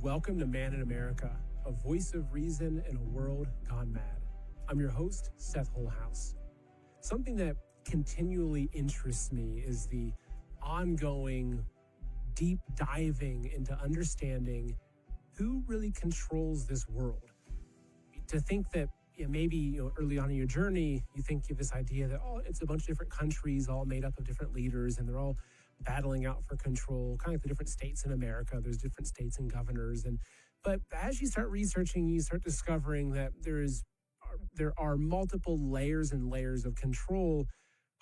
Welcome to Man in America, a voice of reason in a world gone mad. I'm your host, Seth Holhouse. Something that continually interests me is the ongoing deep diving into understanding who really controls this world. To think that maybe early on in your journey, you think you have this idea that, it's a bunch of different countries all made up of different leaders and they're all battling out for control, kind of like the different states in America. There's different states and governors. But as you start researching, you start discovering that there are multiple layers and layers of control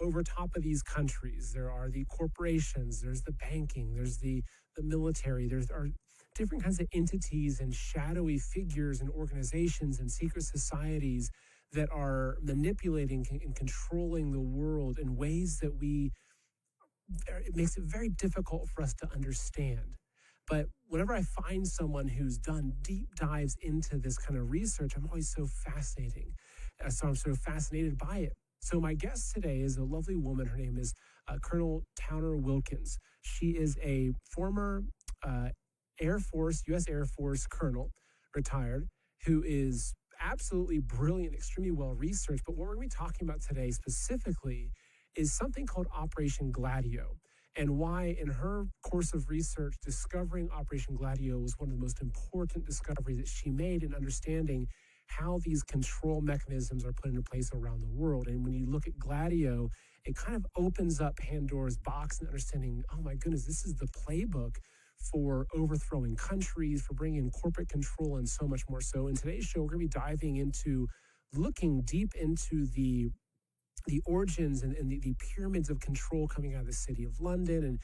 over top of these countries. There are the corporations, there's the banking, there's the military, there are different kinds of entities and shadowy figures and organizations and secret societies that are manipulating and controlling the world in ways that it makes it very difficult for us to understand. But whenever I find someone who's done deep dives into this kind of research, I'm always so fascinated by it. So my guest today is a lovely woman. Her name is Colonel Towner Wilkins. She is a former U.S. Air Force colonel, retired, who is absolutely brilliant, extremely well researched. But what we're going to be talking about today specifically is something called Operation Gladio, and why in her course of research, discovering Operation Gladio was one of the most important discoveries that she made in understanding how these control mechanisms are put into place around the world. And when you look at Gladio, it kind of opens up Pandora's box and understanding, oh my goodness, this is the playbook for overthrowing countries, for bringing in corporate control, and so much more. So in today's show, we're going to be diving into looking deep into the origins and the pyramids of control coming out of the City of London and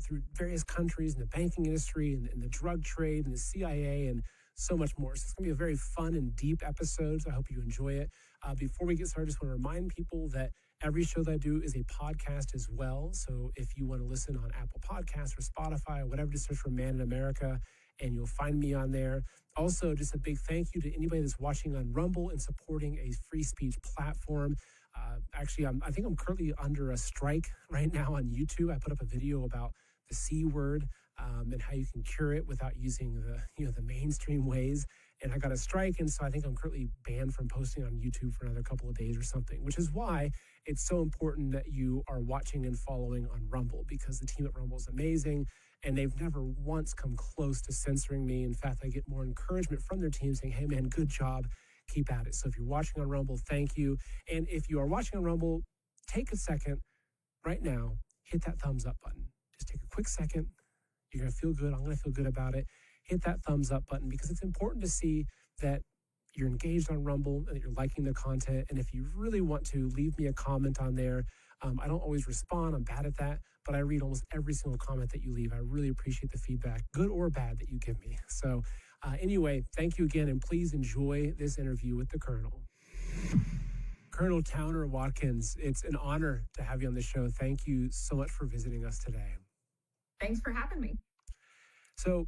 through various countries in the banking industry and the drug trade and the CIA and so much more. So it's going to be a very fun and deep episode, so I hope you enjoy it. Before we get started, I just want to remind people that every show that I do is a podcast as well. So if you want to listen on Apple Podcasts or Spotify or whatever, just search for Man in America and you'll find me on there. Also, just a big thank you to anybody that's watching on Rumble and supporting a free speech platform. I think I'm currently under a strike right now on YouTube. I put up a video about the C word and how you can cure it without using the mainstream ways. And I got a strike, and so I think I'm currently banned from posting on YouTube for another couple of days or something, which is why it's so important that you are watching and following on Rumble, because the team at Rumble is amazing, and they've never once come close to censoring me. In fact, I get more encouragement from their team saying, hey man, good job. Keep at it. So if you're watching on Rumble, thank you. And if you are watching on Rumble, take a second right now, hit that thumbs up button. Just take a quick second. You're going to feel good. I'm going to feel good about it. Hit that thumbs up button, because it's important to see that you're engaged on Rumble and that you're liking the content. And if you really want to, leave me a comment on there. I don't always respond. I'm bad at that, but I read almost every single comment that you leave. I really appreciate the feedback, good or bad, that you give me. So anyway, thank you again, and please enjoy this interview with the Colonel. Colonel Towner Wilkins, it's an honor to have you on the show. Thank you so much for visiting us today. Thanks for having me. So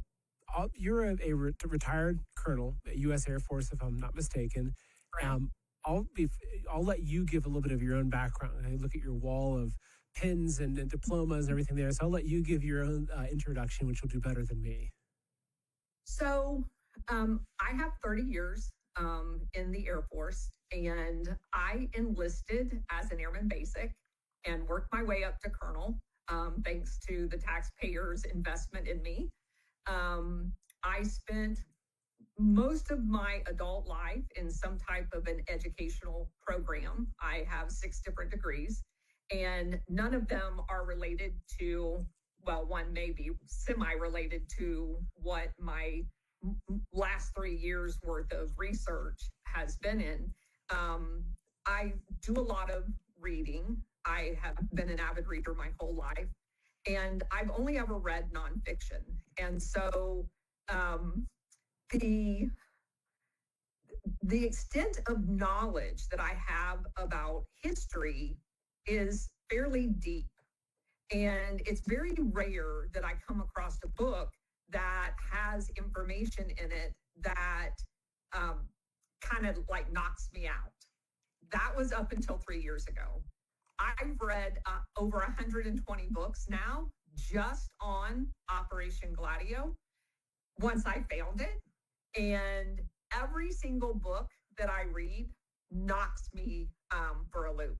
you're a retired colonel at U.S. Air Force, if I'm not mistaken. Right. I'll let you give a little bit of your own background. I look at your wall of pins and diplomas and everything there. So I'll let you give your own introduction, which will do better than me. So I have 30 years in the Air Force, and I enlisted as an airman basic and worked my way up to colonel, thanks to the taxpayers' investment in me. I spent most of my adult life in some type of an educational program. I have 6 different degrees, and none of them are related to, well, one may be semi-related to what my last 3 years worth of research has been in. I do a lot of reading. I have been an avid reader my whole life, and I've only ever read nonfiction. And so the extent of knowledge that I have about history is fairly deep. And it's very rare that I come across a book that has information in it that kind of like knocks me out. That was up until 3 years ago. I've read over 120 books now just on Operation Gladio. once I found it. And every single book that I read knocks me for a loop.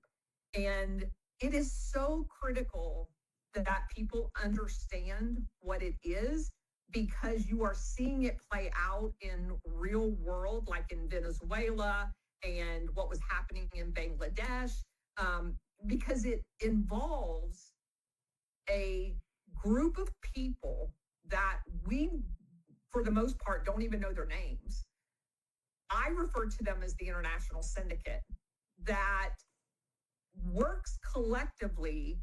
And it is so critical that people understand what it is, because you are seeing it play out in real world, like in Venezuela and what was happening in Bangladesh, because it involves a group of people that we, for the most part, don't even know their names. I refer to them as the international syndicate that works collectively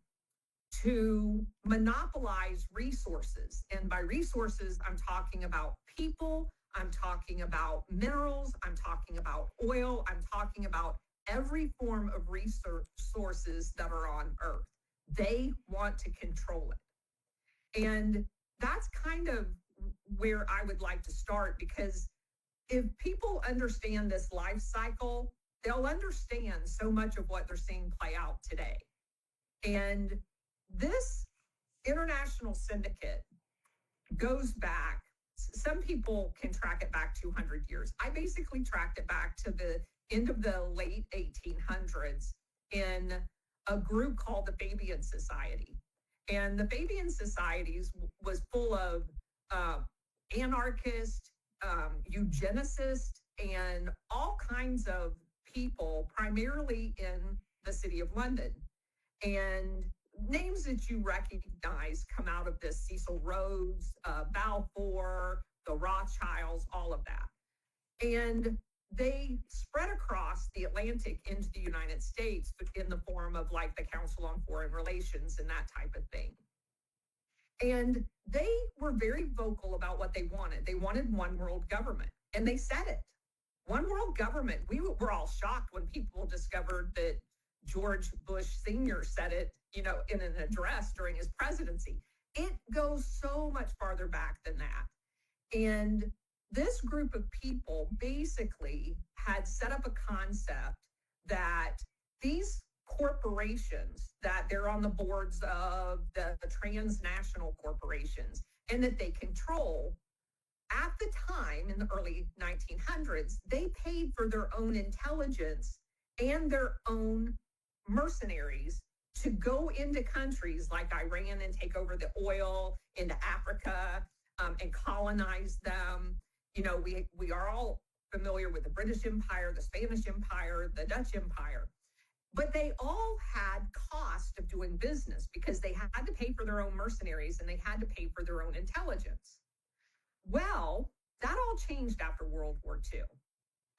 to monopolize resources. And by resources, I'm talking about people, I'm talking about minerals, I'm talking about oil, I'm talking about every form of resources that are on Earth. They want to control it. And that's kind of where I would like to start, because if people understand this life cycle, they'll understand so much of what they're seeing play out today. And this international syndicate goes back, some people can track it back 200 years. I basically tracked it back to the end of the late 1800s in a group called the Fabian Society. And the Fabian Societies was full of anarchists, eugenicists, and all kinds of people, primarily in the City of London. And names that you recognize come out of this: Cecil Rhodes, Balfour, the Rothschilds, all of that. And they spread across the Atlantic into the United States in the form of like the Council on Foreign Relations and that type of thing. And they were very vocal about what they wanted. They wanted one world government, and they said it. One world government. We were all shocked when people discovered that George Bush Sr. said it, in an address during his presidency. It goes so much farther back than that. And this group of people basically had set up a concept that these corporations, that they're on the boards of the transnational corporations, and that they control, at the time in the early 1900s, they paid for their own intelligence and their own mercenaries to go into countries like Iran and take over the oil, into Africa, and colonize them. We are all familiar with the British Empire, the Spanish Empire, the Dutch Empire, but they all had cost of doing business because they had to pay for their own mercenaries and they had to pay for their own intelligence. Well, that all changed after World War II.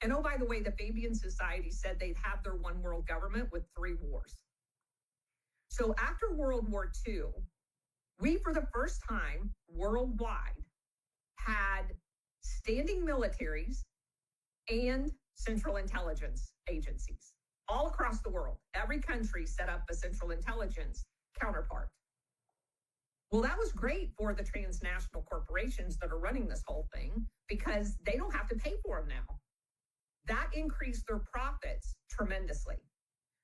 And oh, by the way, the Fabian Society said they'd have their one world government with 3 wars. So after World War II, we, for the first time worldwide, had standing militaries and central intelligence agencies all across the world. Every country set up a central intelligence counterpart. Well, that was great for the transnational corporations that are running this whole thing, because they don't have to pay for them now. That increased their profits tremendously.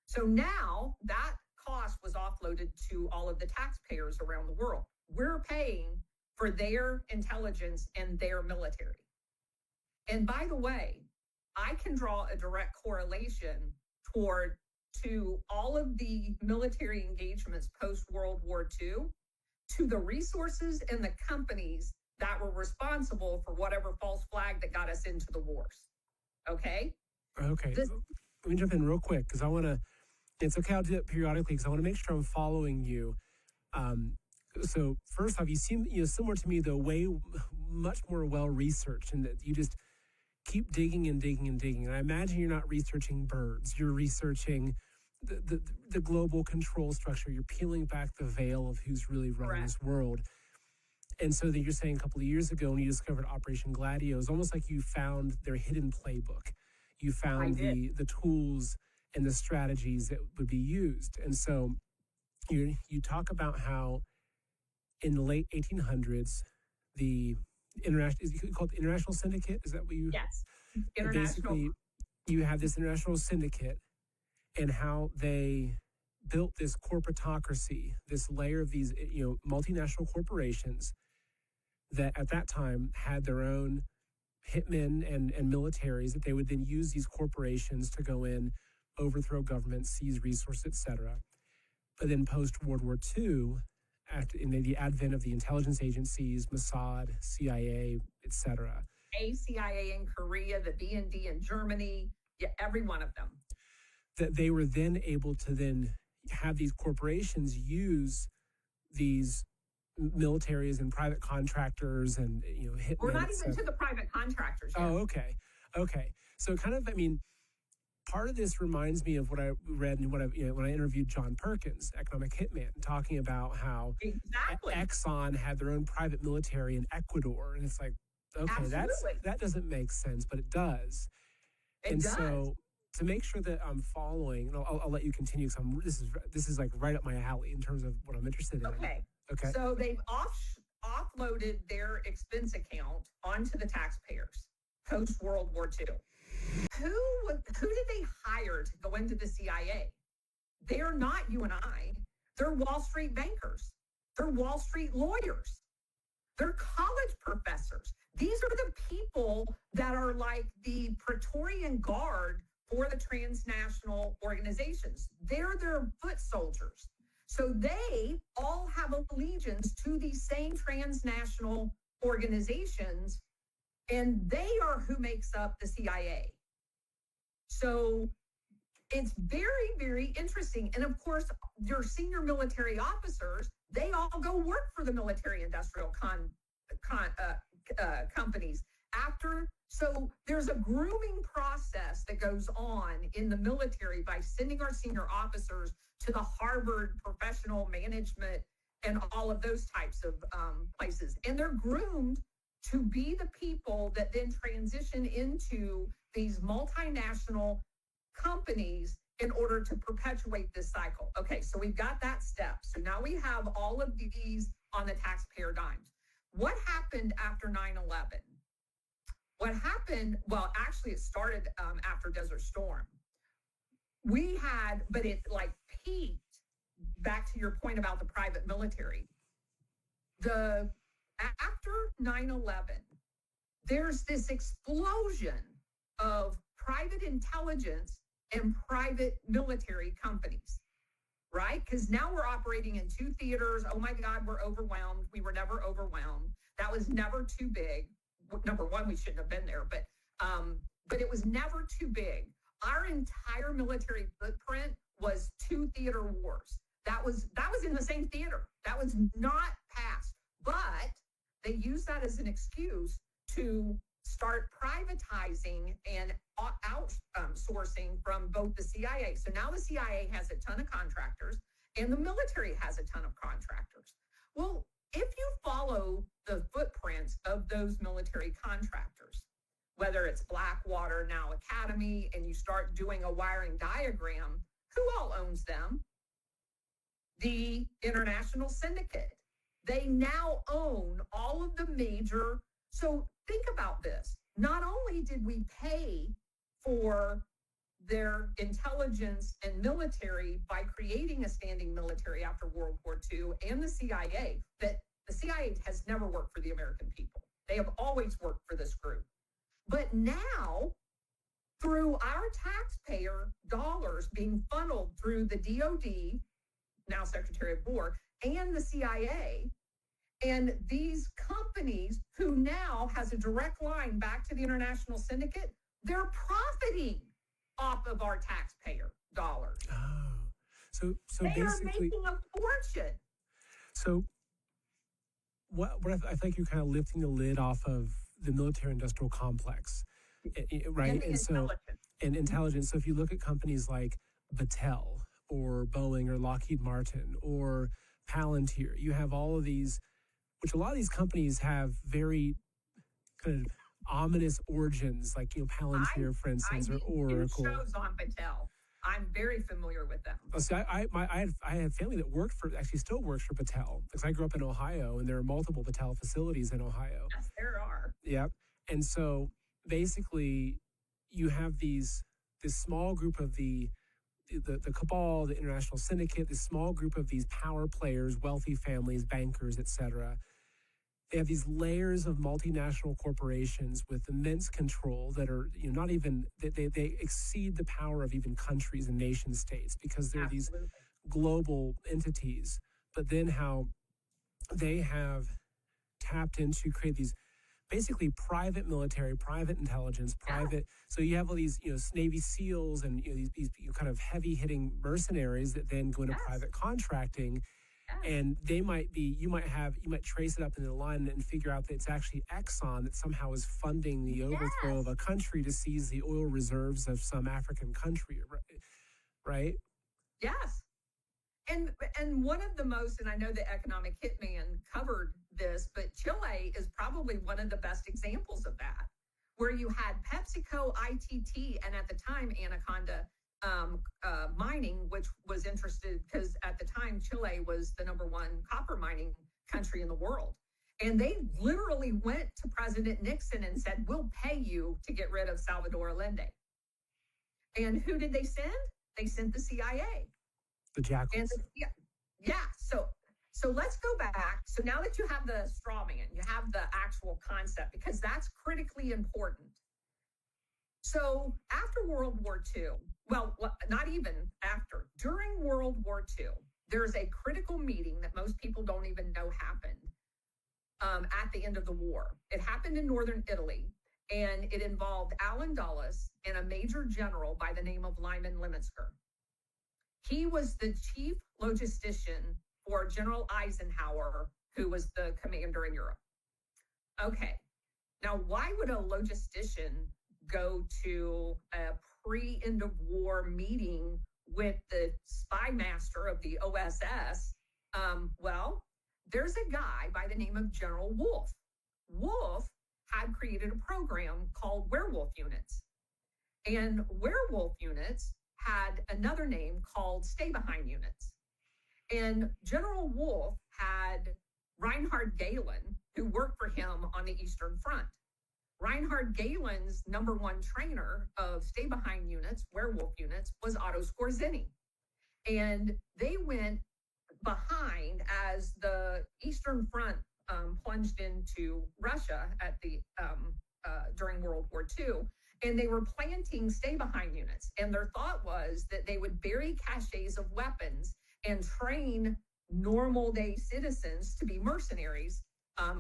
So now that cost was offloaded to all of the taxpayers around the world. We're paying for their intelligence and their military. And by the way, I can draw a direct correlation to all of the military engagements post-World War II, to the resources and the companies that were responsible for whatever false flag that got us into the wars. Okay? Okay. Let me jump in real quick, because I want to, it's okay, I'll do it periodically, because I want to make sure I'm following you. So first off, you seem similar to me, though, way much more well-researched, and that you just keep digging and digging and digging. And I imagine you're not researching birds. You're researching the global control structure. You're peeling back the veil of who's really running this world. And so that you're saying a couple of years ago when you discovered Operation Gladio, it's almost like you found their hidden playbook. You found the tools and the strategies that would be used. And so you talk about how in the late 1800s, the international, is it called the International Syndicate? Is that what you? Yes. International. Basically, you have this international syndicate and how they built this corporatocracy, this layer of these, multinational corporations that at that time had their own hitmen and militaries that they would then use these corporations to go in, overthrow governments, seize resources, etc. But then post World War II, in the advent of the intelligence agencies, Mossad, CIA, etc., CIA in Korea, the BND in Germany, yeah, every one of them. that they were then able to then have these corporations use these militaries and private contractors and hitmen. We're not even to the private contractors yet. Oh, okay. So kind of, part of this reminds me of what I read and what when I interviewed John Perkins, economic hitman, talking about how exactly Exxon had their own private military in Ecuador, and it's like, okay, that doesn't make sense, but it does. It does. So to make sure that I'm following, and I'll let you continue because this is like right up my alley in terms of what I'm interested in. Okay. So they've offloaded their expense account onto the taxpayers post World War II. Who did they hire to go into the CIA? They're not you and I. They're Wall Street bankers. They're Wall Street lawyers. They're college professors. These are the people that are like the Praetorian Guard for the transnational organizations. They're their foot soldiers. So they all have allegiance to these same transnational organizations, and they are who makes up the CIA. So it's very, very interesting. And of course, your senior military officers, they all go work for the military industrial companies after. So there's a grooming process that goes on in the military by sending our senior officers to the Harvard professional management and all of those types of places. And they're groomed to be the people that then transition into these multinational companies in order to perpetuate this cycle. Okay, so we've got that step. So now we have all of these on the taxpayer dimes. What happened after 9/11? What happened, well, actually it started after Desert Storm. We had, but it like peaked, back to your point about the private military. After 9/11, there's this explosion of private intelligence and private military companies, right? Because now we're operating in two theaters. Oh my God, we're overwhelmed. We were never overwhelmed. That was never too big. Number one, we shouldn't have been there, but it was never too big. Our entire military footprint was two theater wars. That was in the same theater. That was not passed, but they used that as an excuse to start privatizing and outsourcing from both the CIA. So now the CIA has a ton of contractors and the military has a ton of contractors. Well, if you follow the footprints of those military contractors, whether it's Blackwater, now Academy, and you start doing a wiring diagram, who all owns them? The international syndicate. They now own all of the major. So think about this. Not only did we pay for their intelligence and military by creating a standing military after World War II and the CIA, that the CIA has never worked for the American people. They have always worked for this group. But now, through our taxpayer dollars being funneled through the DOD, now Secretary of War, and the CIA, and these companies who now has a direct line back to the international syndicate, they're profiting off of our taxpayer dollars. Oh, so they basically, are making a fortune. So what I think you're kind of lifting the lid off of the military-industrial complex, right? And intelligence. So if you look at companies like Battelle or Boeing or Lockheed Martin or Palantir, you have all of these, which a lot of these companies have very kind of ominous origins, like Palantir, for instance, or Oracle. Shows on Battelle. I'm very familiar with them. Oh, so I had family that still works for Battelle, because I grew up in Ohio, and there are multiple Battelle facilities in Ohio. Yes, there are. Yep. And so basically, you have this small group of the cabal, the international syndicate, this small group of these power players, wealthy families, bankers, etc., they have these layers of multinational corporations with immense control that are, not even, they exceed the power of even countries and nation states because they're these Absolutely. global entities. But then how they have tapped into create these basically private military, private intelligence, private. So you have all these, Navy SEALs and these kind of heavy hitting mercenaries that then go into Yes. private contracting, Yes. and you might trace it up in the line and figure out that it's actually Exxon that somehow is funding the overthrow of a country to seize the oil reserves of some African country, right? Yes. And one of the most, and I know the economic hitman covered this, but Chile is probably one of the best examples of that, where you had PepsiCo, ITT, and at the time Anaconda Mining, which was interested because at the time Chile was the number one copper mining country in the world. And they literally went to President Nixon and said, "We'll pay you to get rid of Salvador Allende." And who did they send? They sent the CIA. The jackals. And yeah. So let's go back. So now that you have the straw man, you have the actual concept, because that's critically important. So after World War II, well, not even after, during World War II, there's a critical meeting that most people don't even know happened at the end of the war. It happened in northern Italy, and it involved Alan Dulles and a major general by the name of Lyman Lemonsker. He was the chief logistician for General Eisenhower, who was the commander in Europe. Okay, now why would a logistician go to a pre-end of war meeting with the spy master of the OSS? Well, there's a guy by the name of General Wolfe. Wolfe had created a program called werewolf units. And werewolf units had another name called stay-behind units. And General Wolfe had Reinhard Gehlen, who worked for him on the Eastern Front. Reinhard Gehlen's number one trainer of stay-behind units, werewolf units, was Otto Skorzeny. And they went behind as the Eastern Front plunged into Russia at the during World War II. And they were planting stay-behind units. And their thought was that they would bury caches of weapons and train normal day citizens to be mercenaries,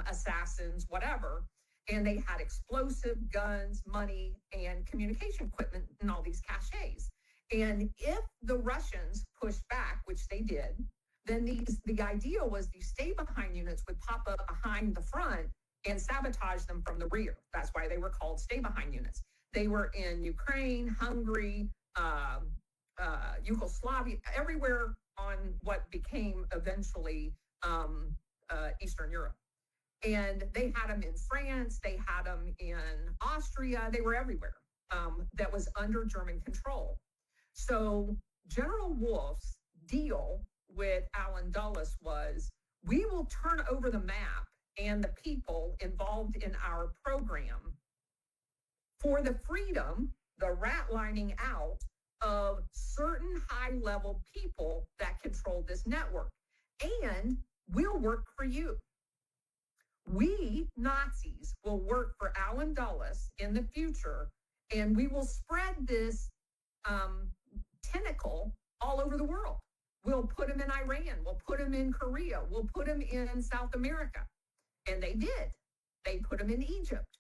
assassins, whatever. And they had explosive guns, money, and communication equipment in all these caches. And if the Russians pushed back, which they did, then the idea was these stay-behind units would pop up behind the front and sabotage them from the rear. That's why they were called stay-behind units. They were in Ukraine, Hungary, Yugoslavia, everywhere on what became eventually Eastern Europe. And they had them in France, they had them in Austria, they were everywhere that was under German control. So General Wolfe's deal with Alan Dulles was, we will turn over the map and the people involved in our program for the freedom, the rat lining out of certain high-level people that control this network. And we'll work for you. We, Nazis, will work for Alan Dulles in the future, and we will spread this tentacle all over the world. We'll put them in Iran. We'll put them in Korea. We'll put them in South America. And they did. They put them in Egypt.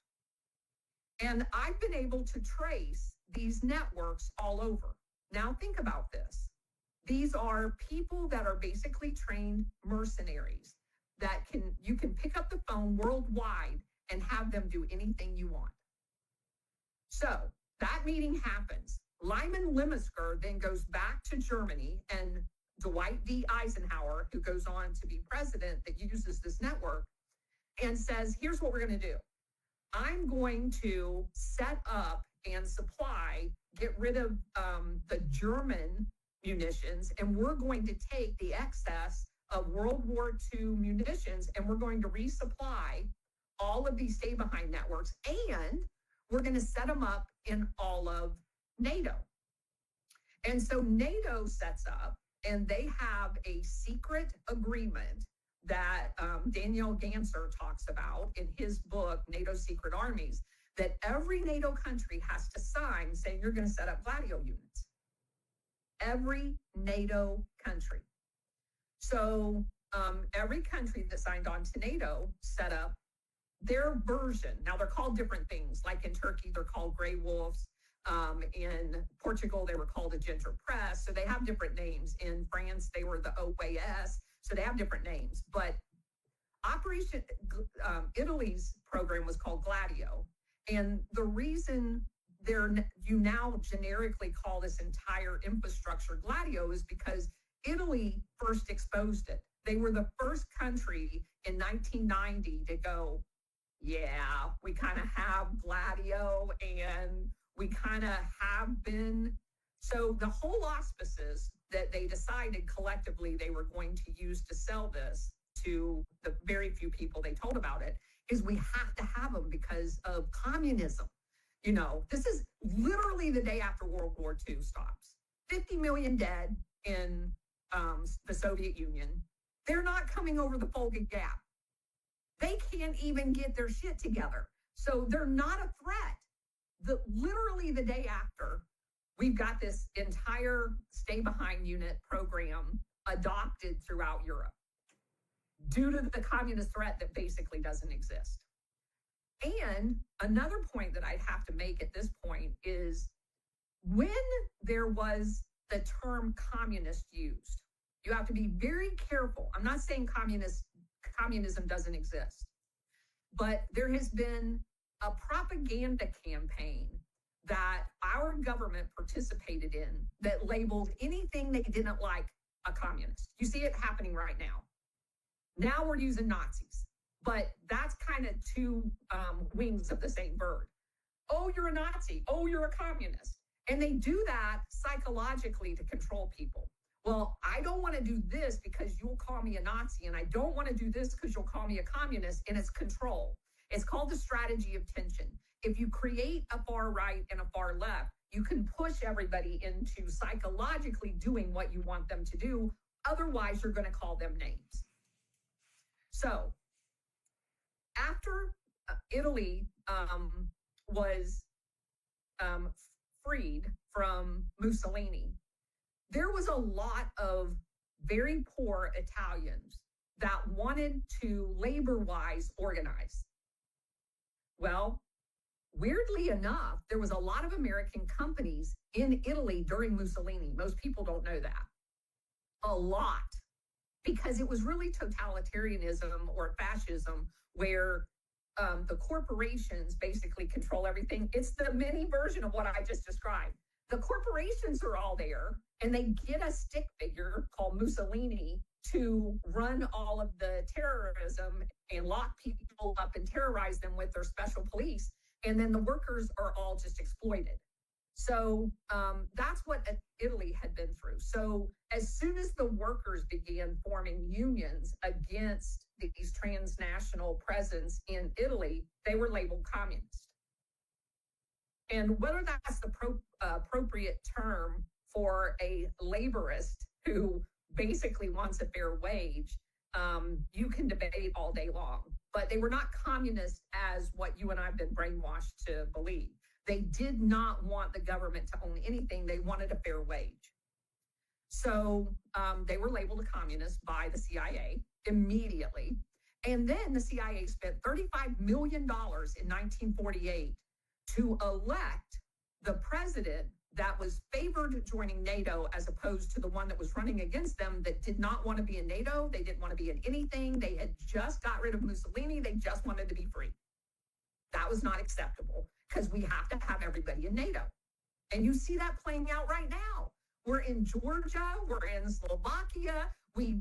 And I've been able to trace these networks all over. Now think about this. These are people that are basically trained mercenaries that you can pick up the phone worldwide and have them do anything you want. So that meeting happens. Lyman Lemonsker then goes back to Germany, and Dwight D. Eisenhower, who goes on to be president that uses this network, and says, here's what we're going to do. I'm going to set up and supply, get rid of the German munitions, and we're going to take the excess of World War II munitions, and we're going to resupply all of these stay-behind networks, and we're going to set them up in all of NATO. And so NATO sets up, and they have a secret agreement that Daniel Ganser talks about in his book, NATO's Secret Armies, that every NATO country has to sign saying you're going to set up Gladio units. Every NATO country. So every country that signed on to NATO set up their version. Now they're called different things. Like in Turkey, they're called gray wolves. In Portugal, they were called a ginger press. So they have different names. In France, they were the OAS. So they have different names. But Italy's program was called Gladio. And the reason you now generically call this entire infrastructure Gladio is because Italy first exposed it. They were the first country in 1990 to go, yeah, we kind of have Gladio and we kind of have been. So the whole auspices that they decided collectively they were going to use to sell this to the very few people they told about it is we have to have them because of communism. You know, this is literally the day after World War II stops. 50 million dead in the Soviet Union. They're not coming over the Volga Gap. They can't even get their shit together. So they're not a threat. Literally the day after, we've got this entire stay behind unit program adopted throughout Europe due to the communist threat that basically doesn't exist. And another point that I'd have to make at this point is when there was the term communist used, you have to be very careful. I'm not saying communism doesn't exist, but there has been a propaganda campaign that our government participated in that labeled anything they didn't like a communist. You see it happening right now. Now we're using Nazis, but that's kind of two wings of the same bird. Oh, you're a Nazi. Oh, you're a communist. And they do that psychologically to control people. Well, I don't want to do this because you'll call me a Nazi, and I don't want to do this because you'll call me a communist, and it's control. It's called the strategy of tension. If you create a far right and a far left, you can push everybody into psychologically doing what you want them to do. Otherwise, you're going to call them names. So after Italy was freed from Mussolini, there was a lot of very poor Italians that wanted to labor-wise organize. Well, weirdly enough, there was a lot of American companies in Italy during Mussolini. Most people don't know that. A lot. Because it was really totalitarianism or fascism where the corporations basically control everything. It's the mini version of what I just described. The corporations are all there, and they get a stick figure called Mussolini to run all of the terrorism and lock people up and terrorize them with their special police. And then the workers are all just exploited. So that's what Italy had been through. So as soon as the workers began forming unions against these transnational presence in Italy, they were labeled communist. And whether that's the appropriate term for a laborist who basically wants a fair wage, you can debate all day long. But they were not communist as what you and I have been brainwashed to believe. They did not want the government to own anything. They wanted a fair wage. So they were labeled a communist by the CIA immediately. And then the CIA spent $35 million in 1948 to elect the president that was favored joining NATO as opposed to the one that was running against them that did not want to be in NATO. They didn't want to be in anything. They had just got rid of Mussolini. They just wanted to be free. That was not acceptable because we have to have everybody in NATO. And you see that playing out right now. We're in Georgia. We're in Slovakia. We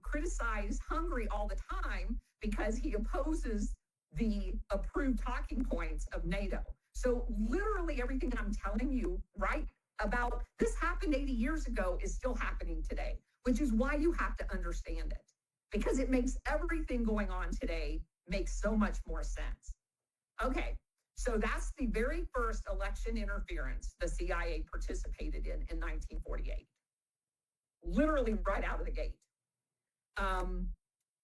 criticize Hungary all the time because he opposes the approved talking points of NATO. So literally everything I'm telling you right about this happened 80 years ago is still happening today, which is why you have to understand it, because it makes everything going on today make so much more sense. Okay, so that's the very first election interference the CIA participated in 1948, literally right out of the gate.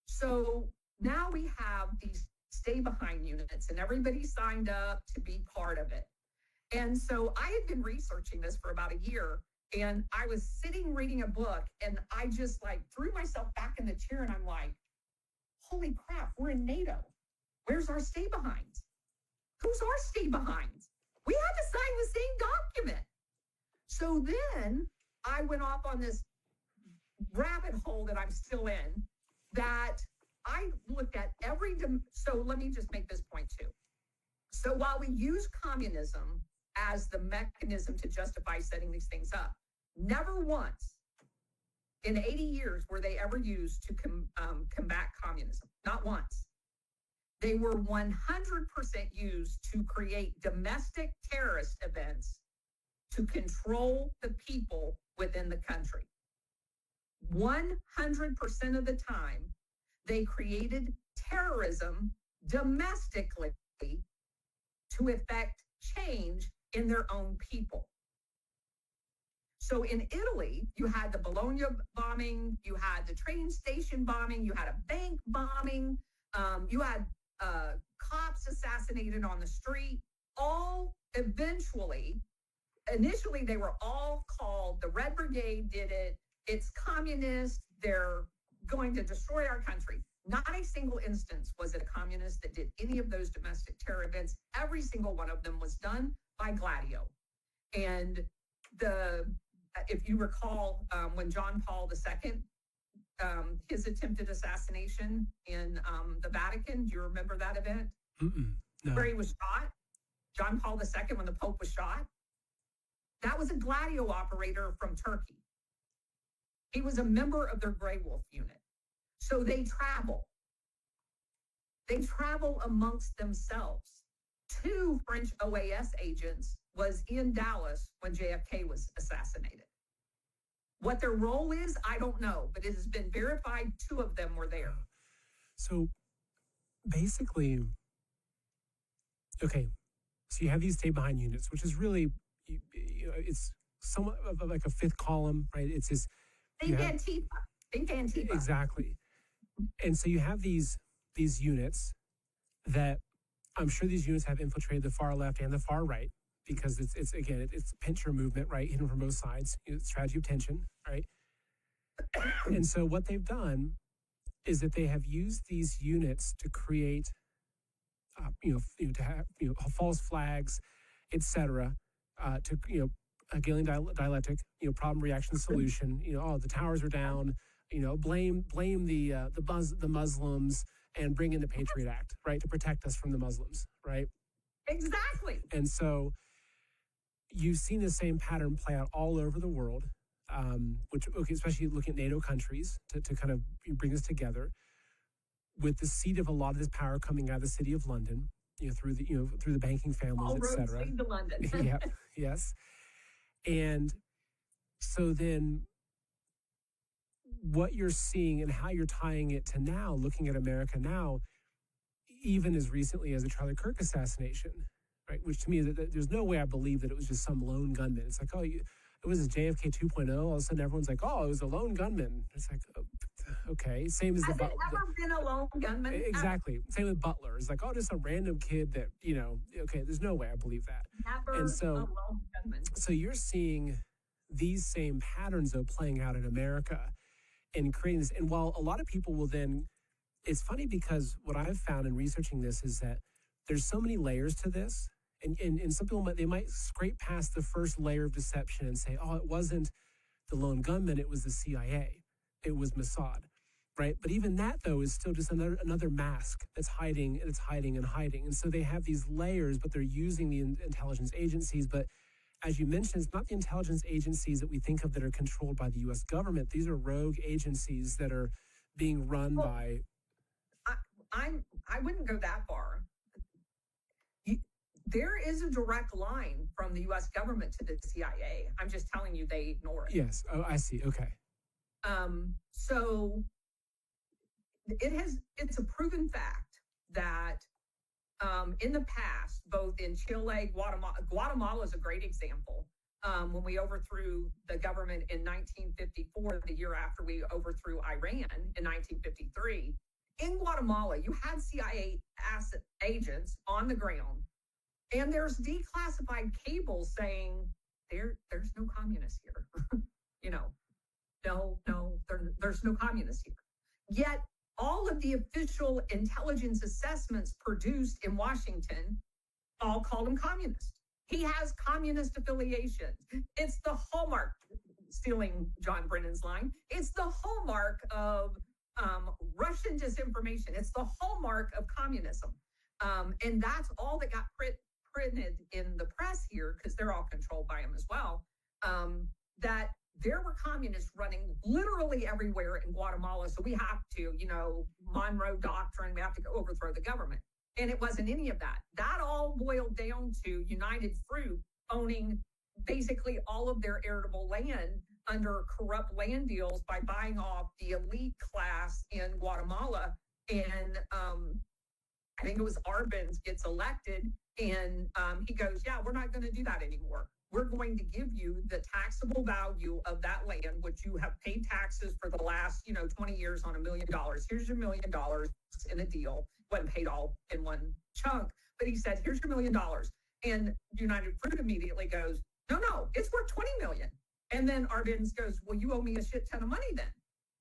So now we have these stay behind units, and everybody signed up to be part of it. And so I had been researching this for about a year, and I was sitting reading a book, and I just like threw myself back in the chair, and I'm like, holy crap, we're in NATO. Where's our stay behinds? Who's our stay behinds? We had to sign the same document. So then I went off on this rabbit hole that I'm still in, that I looked at so let me just make this point too. So while we use communism as the mechanism to justify setting these things up, never once in 80 years were they ever used to combat communism. Not once. They were 100% used to create domestic terrorist events to control the people within the country. 100% of the time, they created terrorism domestically to effect change in their own people. So in Italy, you had the Bologna bombing, you had the train station bombing, you had a bank bombing, you had cops assassinated on the street, all initially they were all called, the Red Brigade did it, it's communist, they're going to destroy our country. Not a single instance was it a communist that did any of those domestic terror events. Every single one of them was done by Gladio. And if you recall, when John Paul II, his attempted assassination in the Vatican, do you remember that event? No. Where he was shot? John Paul II, when the Pope was shot? That was a Gladio operator from Turkey. He was a member of their Grey Wolf unit. So they travel. They travel amongst themselves. 2 French OAS agents was in Dallas when JFK was assassinated. What their role is, I don't know, but it has been verified 2 of them were there. So basically, okay, so you have these stay behind units, which is really, it's somewhat of like a fifth column, right? It's this. Think Antifa. Think Antifa. Exactly. And so you have these units that I'm sure these units have infiltrated the far left and the far right, because it's again, it's a pincher movement, right? Hidden from both sides, strategy of tension, right? And so what they've done is that they have used these units to create, to have, false flags, etc., to, Galen dialectic, problem, reaction, solution. The towers are down. Blame the Muslims and bring in the Patriot Act, right, to protect us from the Muslims, right? Exactly. And so you've seen the same pattern play out all over the world, especially looking at NATO countries to kind of bring us together, with the seat of a lot of this power coming out of the City of London, through the banking families, etc. All roads lead to London. Yeah. Yes. And so then what you're seeing and how you're tying it to now, looking at America now, even as recently as the Charlie Kirk assassination, right? Which to me, there's no way I believe that it was just some lone gunman. It's like, it was a JFK 2.0. All of a sudden, everyone's like, it was a lone gunman. It's like, okay. Same as Has it ever been a lone gunman? Exactly. Same with Butler. It's like, just a random kid that, okay, there's no way I believe that. Never and so, a lone gunman. So you're seeing these same patterns, though, playing out in America and creating this. And while a lot of people will then, it's funny because what I've found in researching this is that there's so many layers to this. And some people might scrape past the first layer of deception and say, it wasn't the lone gunman, it was the CIA, it was Mossad, right? But even that, though, is still just another mask that's hiding and it's hiding and hiding. And so they have these layers, but they're using the intelligence agencies. But as you mentioned, it's not the intelligence agencies that we think of that are controlled by the U.S. government. These are rogue agencies that are being run by. I wouldn't go that far. There is a direct line from the U.S. government to the CIA. I'm just telling you, they ignore it. Yes. Oh, I see. Okay. So it's a proven fact that in the past, both in Chile, Guatemala is a great example. When we overthrew the government in 1954, the year after we overthrew Iran in 1953, in Guatemala, you had CIA agents on the ground, and there's declassified cables saying there's no communists here. you know, there's no communists here. Yet all of the official intelligence assessments produced in Washington all called him communist. He has communist affiliations. It's the hallmark, stealing John Brennan's line, it's the hallmark of Russian disinformation. It's the hallmark of communism. And that's all that got printed in the press here, because they're all controlled by him as well, that there were communists running literally everywhere in Guatemala. So we have to, Monroe Doctrine, we have to go overthrow the government. And it wasn't any of that. That all boiled down to United Fruit owning basically all of their arable land under corrupt land deals by buying off the elite class in Guatemala. And I think it was Arbenz gets elected, and he goes, yeah, we're not going to do that anymore. We're going to give you the taxable value of that land, which you have paid taxes for the last, 20 years on $1 million. Here's your $1 million in a deal. Wasn't paid all in one chunk, but he said, here's your $1 million. And United Fruit immediately goes, no, it's worth 20 million. And then Arbenz goes, well, you owe me a shit ton of money then,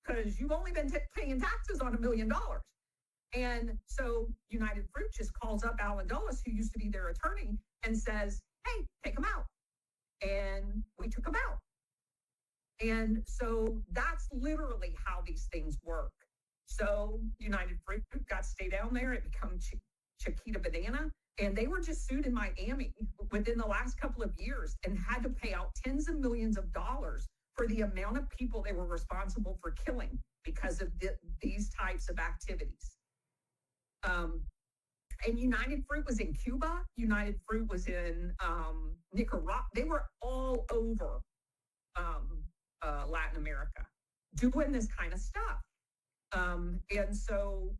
because you've only been paying taxes on $1 million. And so United Fruit just calls up Alan Dulles, who used to be their attorney, and says, hey, take them out. And we took them out. And so that's literally how these things work. So United Fruit got to stay down there. It became Chiquita Banana. And they were just sued in Miami within the last couple of years and had to pay out tens of millions of dollars for the amount of people they were responsible for killing because of these types of activities. And United Fruit was in Cuba. United Fruit was in Nicaragua. They were all over Latin America doing this kind of stuff. And so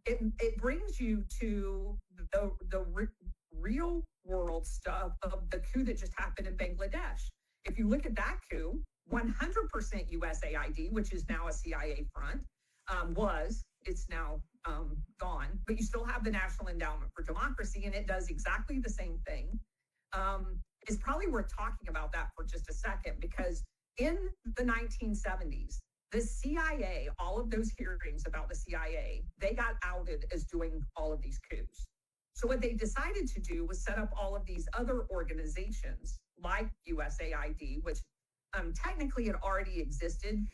it brings you to the real world stuff of the coup that just happened in Bangladesh. If you look at that coup, 100% USAID, which is now a CIA front, it's now gone, but you still have the National Endowment for Democracy, and it does exactly the same thing. It's probably worth talking about that for just a second, because in the 1970s, the CIA, all of those hearings about the CIA, they got outed as doing all of these coups. So what they decided to do was set up all of these other organizations like USAID, which technically had already existed.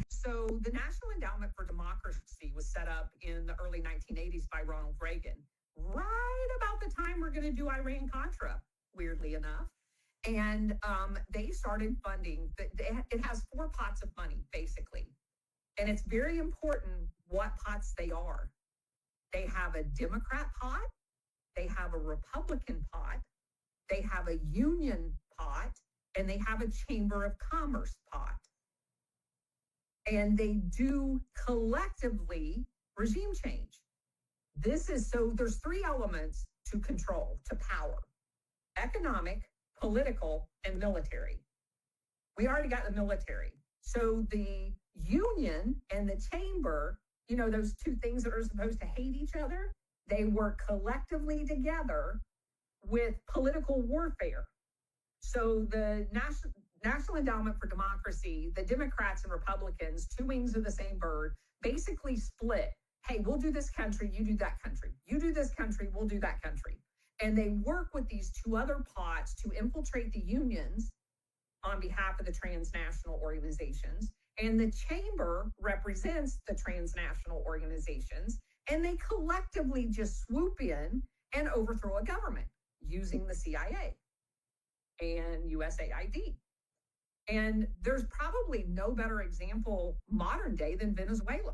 So the National Endowment for Democracy was set up in the early 1980s by Ronald Reagan, right about the time we're going to do Iran-Contra, weirdly enough. And they started funding. It has 4 pots of money, basically. And it's very important what pots they are. They have a Democrat pot. They have a Republican pot. They have a union pot. And they have a Chamber of Commerce pot. And they do collectively regime change. There's 3 elements to control, to power: economic, political, and military. We already got the military. So the union and the chamber, those 2 things that are supposed to hate each other, they work collectively together with political warfare. So the National Endowment for Democracy, the Democrats and Republicans, 2 wings of the same bird, basically split. Hey, we'll do this country, you do that country. You do this country, we'll do that country. And they work with these 2 other pots to infiltrate the unions on behalf of the transnational organizations. And the chamber represents the transnational organizations. And they collectively just swoop in and overthrow a government using the CIA and USAID. And there's probably no better example modern day than Venezuela.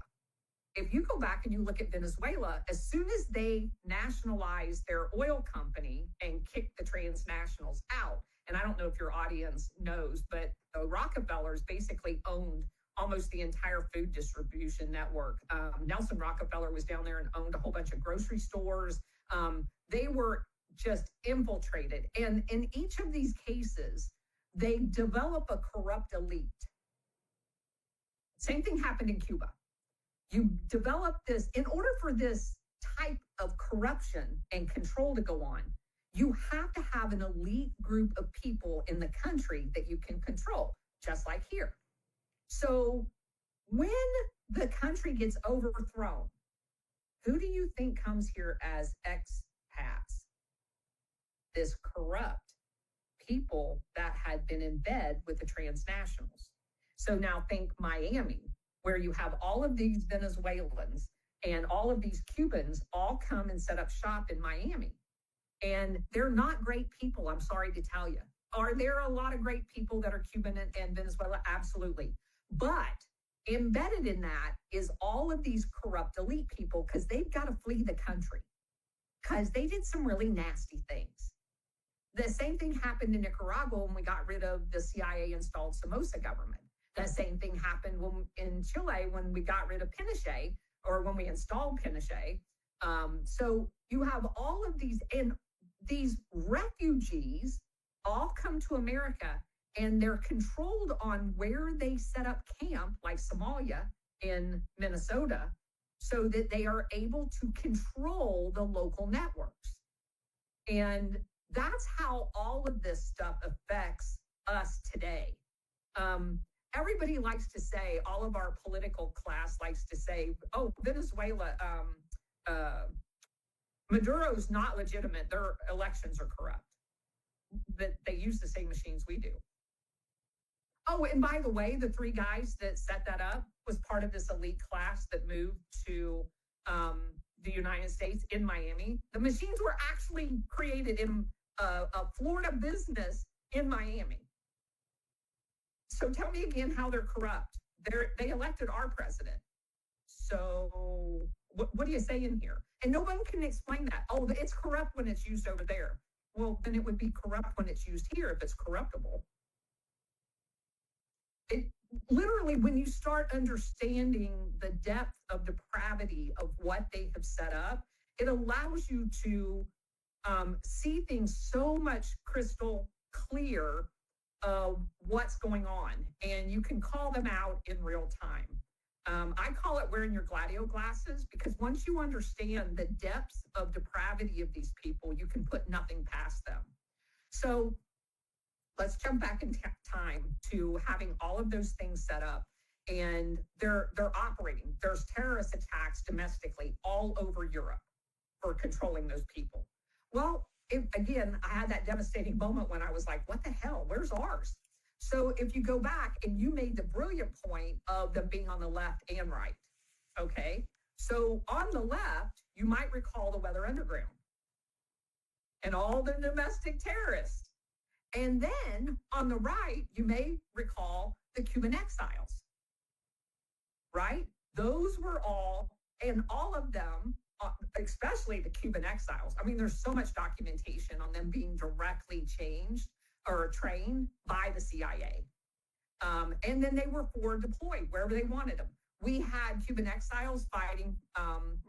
If you go back and you look at Venezuela, as soon as they nationalized their oil company and kicked the transnationals out, and I don't know if your audience knows, but the Rockefellers basically owned almost the entire food distribution network. Nelson Rockefeller was down there and owned a whole bunch of grocery stores. They were just infiltrated. And in each of these cases, they develop a corrupt elite. Same thing happened in Cuba. You develop this in order for this type of corruption and control to go on. You have to have an elite group of people in the country that you can control, just like here. So when the country gets overthrown, who do you think comes here as expats? This corrupt people that had been in bed with the transnationals. So now think Miami, where you have all of these Venezuelans and all of these Cubans all come and set up shop in Miami. And they're not great people, I'm sorry to tell you. Are there a lot of great people that are Cuban and Venezuela? Absolutely. But embedded in that is all of these corrupt elite people because they've got to flee the country because they did some really nasty things. The same thing happened in Nicaragua when we got rid of the CIA-installed Somoza government. The same thing happened in Chile when we got rid of Pinochet, or when we installed Pinochet. So you have all of these, and these refugees all come to America, and they're controlled on where they set up camp, like Somalia in Minnesota, so that they are able to control the local networks. And that's how all of this stuff affects us today. Everybody likes to say, all of our political class likes to say, oh, Venezuela, Maduro's not legitimate. Their elections are corrupt. That they use the same machines we do. Oh, and by the way, the three guys that set that up was part of this elite class that moved to the United States in Miami. The machines were actually created in a Florida business in Miami. So tell me again how they're corrupt. They elected our president. So what do you say in here? And no one can explain that. Oh, it's corrupt when it's used over there. Well, then it would be corrupt when it's used here if it's corruptible. It literally, when you start understanding the depth of depravity of what they have set up, it allows you to see things so much crystal clear of what's going on, and you can call them out in real time. I call it wearing your Gladio glasses, because once you understand the depths of depravity of these people, you can put nothing past them. So let's jump back in time to having all of those things set up, and they're operating. There's terrorist attacks domestically all over Europe for controlling those people. Well, again, I had that devastating moment when I was like, what the hell? Where's ours? So if you go back, and you made the brilliant point of them being on the left and right, okay? So on the left, you might recall the Weather Underground and all the domestic terrorists. And then on the right, you may recall the Cuban exiles, right? Those were all, and all of them, especially the Cuban exiles. I mean, there's so much documentation on them being directly changed or trained by the CIA. And then they were forward deployed wherever they wanted them. We had Cuban exiles fighting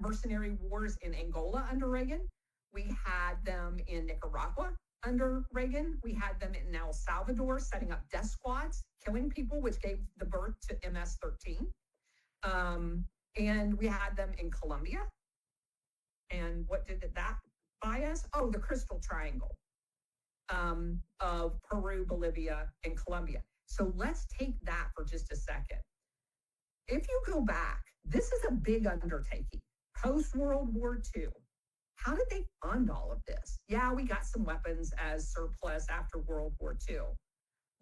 mercenary wars in Angola under Reagan. We had them in Nicaragua under Reagan. We had them in El Salvador setting up death squads, killing people, which gave the birth to MS-13. And we had them in Colombia. And what did that buy us? Oh, the Crystal Triangle of Peru, Bolivia, and Colombia. So let's take that for just a second. If you go back, this is a big undertaking. Post-World War II, how did they fund all of this? Yeah, we got some weapons as surplus after World War II.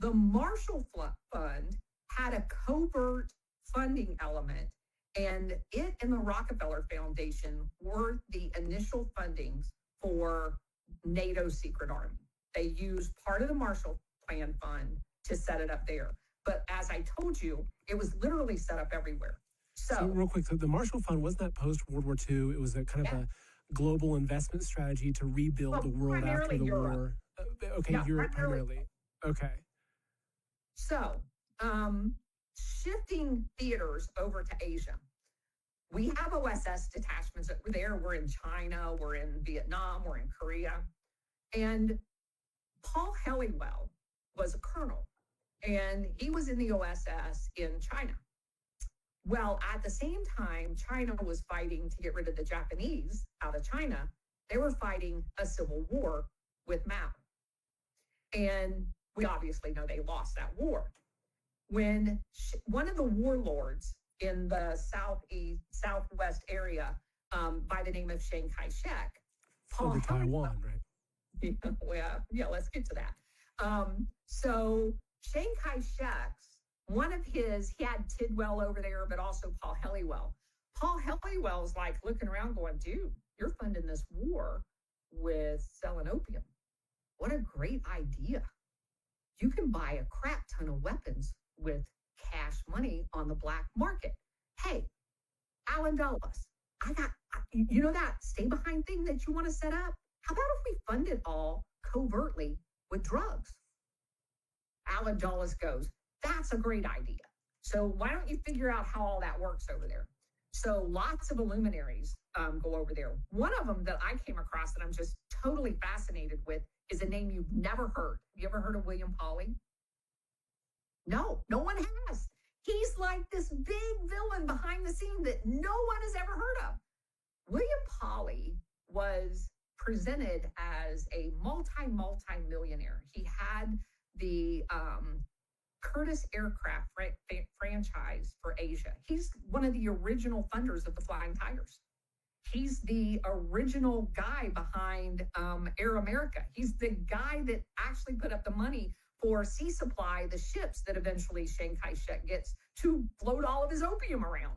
The Marshall Fund had a covert funding element, and it and the Rockefeller Foundation were the initial fundings for NATO's secret army. They used part of the Marshall Plan fund to set it up there. But as I told you, it was literally set up everywhere. So real quick, so the Marshall Fund, wasn't that post-World War II? It was a kind of a global investment strategy to rebuild the world after the war. Okay, Yeah, Europe primarily. Okay. So shifting theaters over to Asia. We have OSS detachments over there. We're in China, we're in Vietnam, we're in Korea. And Paul Helliwell was a colonel, and he was in the OSS in China. Well, at the same time, China was fighting to get rid of the Japanese out of China. They were fighting a civil war with Mao. And we obviously know they lost that war. When one of the warlords in the southwest area by the name of Chiang Kai-shek, For Taiwan, right? Yeah, let's get to that. So Chiang Kai-shek's, he had Tidwell over there, but also Paul Helliwell. Paul Helliwell's like looking around going, dude, you're funding this war with selling opium. What a great idea. You can buy a crap ton of weapons with cash money on the black market. Hey, Alan Dulles, you know that stay behind thing that you want to set up? How about if we fund it all covertly with drugs? Alan Dulles goes, that's a great idea. So why don't you figure out how all that works over there? So lots of luminaries go over there. One of them that I came across that I'm just totally fascinated with is a name you've never heard. Have you ever heard of William Pauly? No one has. He's like this big villain behind the scene that no one has ever heard of. William Pauly was presented as a multi-millionaire. He had the Curtiss aircraft franchise for Asia. He's one of the original funders of the Flying Tigers. He's the original guy behind Air America. He's the guy that actually put up the money for Sea Supply, the ships that eventually Chiang Kai-shek gets to float all of his opium around.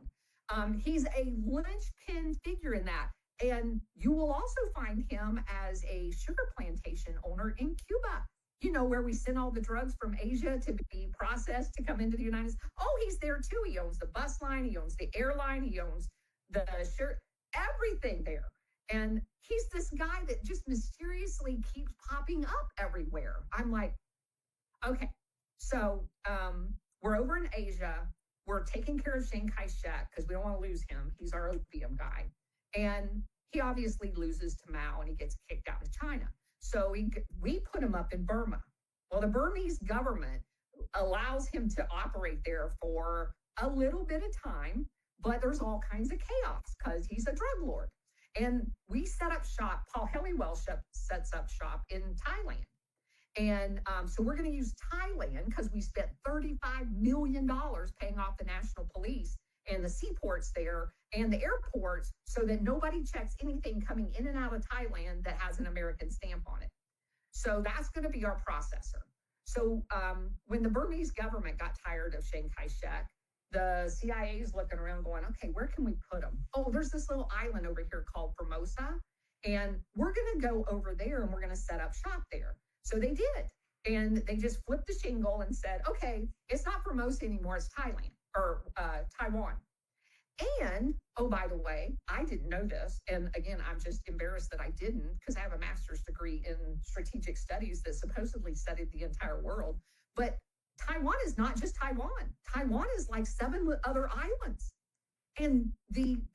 He's a linchpin figure in that. And you will also find him as a sugar plantation owner in Cuba, you know, where we send all the drugs from Asia to be processed to come into the United States. Oh, he's there too. He owns the bus line. He owns the airline. He owns the everything there. And he's this guy that just mysteriously keeps popping up everywhere. I'm like, okay, so we're over in Asia. We're taking care of Chiang Kai-shek because we don't want to lose him. He's our opium guy. And he obviously loses to Mao and he gets kicked out of China. So we put him up in Burma. Well, the Burmese government allows him to operate there for a little bit of time, but there's all kinds of chaos because he's a drug lord. And we set up shop, Paul Helliwell sets up shop in Thailand. And so we're going to use Thailand because we spent $35 million paying off the national police and the seaports there and the airports so that nobody checks anything coming in and out of Thailand that has an American stamp on it. So that's going to be our processor. So when the Burmese government got tired of Chiang Kai-shek, the CIA is looking around going, okay, where can we put him? Oh, there's this little island over here called Formosa. And we're going to go over there and we're going to set up shop there. So they did. And they just flipped the shingle and said, okay, it's not Formosa anymore, it's Thailand or Taiwan. And, oh, by the way, I didn't know this. And again, I'm just embarrassed that I didn't because I have a master's degree in strategic studies that supposedly studied the entire world. But Taiwan is not just Taiwan. Taiwan is like 7 other islands. And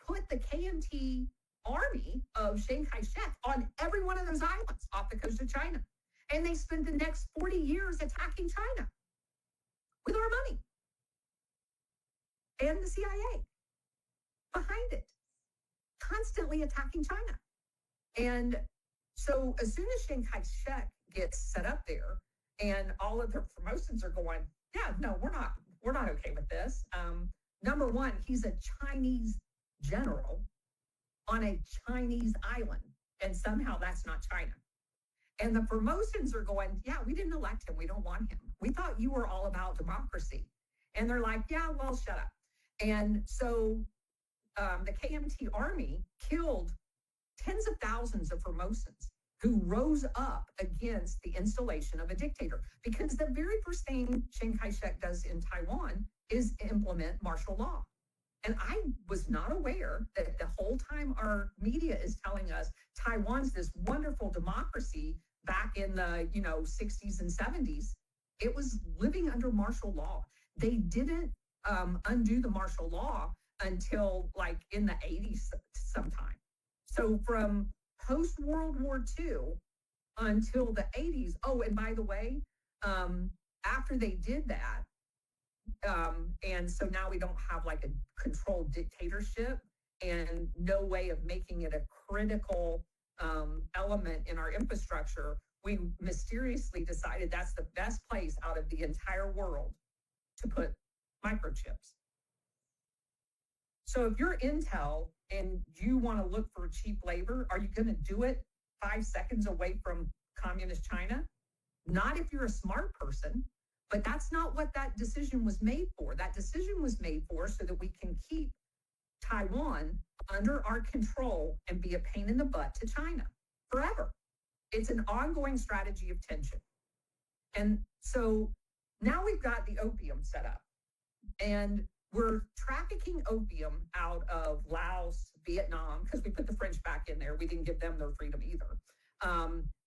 put the KMT army of Chiang Kai-shek on every one of those islands off the coast of China. And they spent the next 40 years attacking China with our money and the CIA behind it, constantly attacking China. And so as soon as Chiang Kai-shek gets set up there and all of the promotions are going, yeah, no, we're not okay with this. Number one, he's a Chinese general on a Chinese island, and somehow that's not China. And the Formosans are going, yeah, we didn't elect him. We don't want him. We thought you were all about democracy. And they're like, yeah, well, shut up. And so the KMT army killed tens of thousands of Formosans who rose up against the installation of a dictator. Because the very first thing Chiang Kai-shek does in Taiwan is implement martial law. And I was not aware that the whole time our media is telling us Taiwan's this wonderful democracy back in the 60s and 70s, it was living under martial law. They didn't undo the martial law until like in the 80s sometime. So from post-World War II until the 80s. Oh, and by the way, after they did that, And so now we don't have like a controlled dictatorship and no way of making it a critical element in our infrastructure. We mysteriously decided that's the best place out of the entire world to put microchips. So if you're Intel and you want to look for cheap labor, are you going to do it 5 seconds away from communist China? Not if you're a smart person, but that's not what that decision was made for. That decision was made for so that we can keep Taiwan under our control and be a pain in the butt to China forever. It's an ongoing strategy of tension. And so now we've got the opium set up, and we're trafficking opium out of Laos, Vietnam, because we put the French back in there. We didn't give them their freedom either.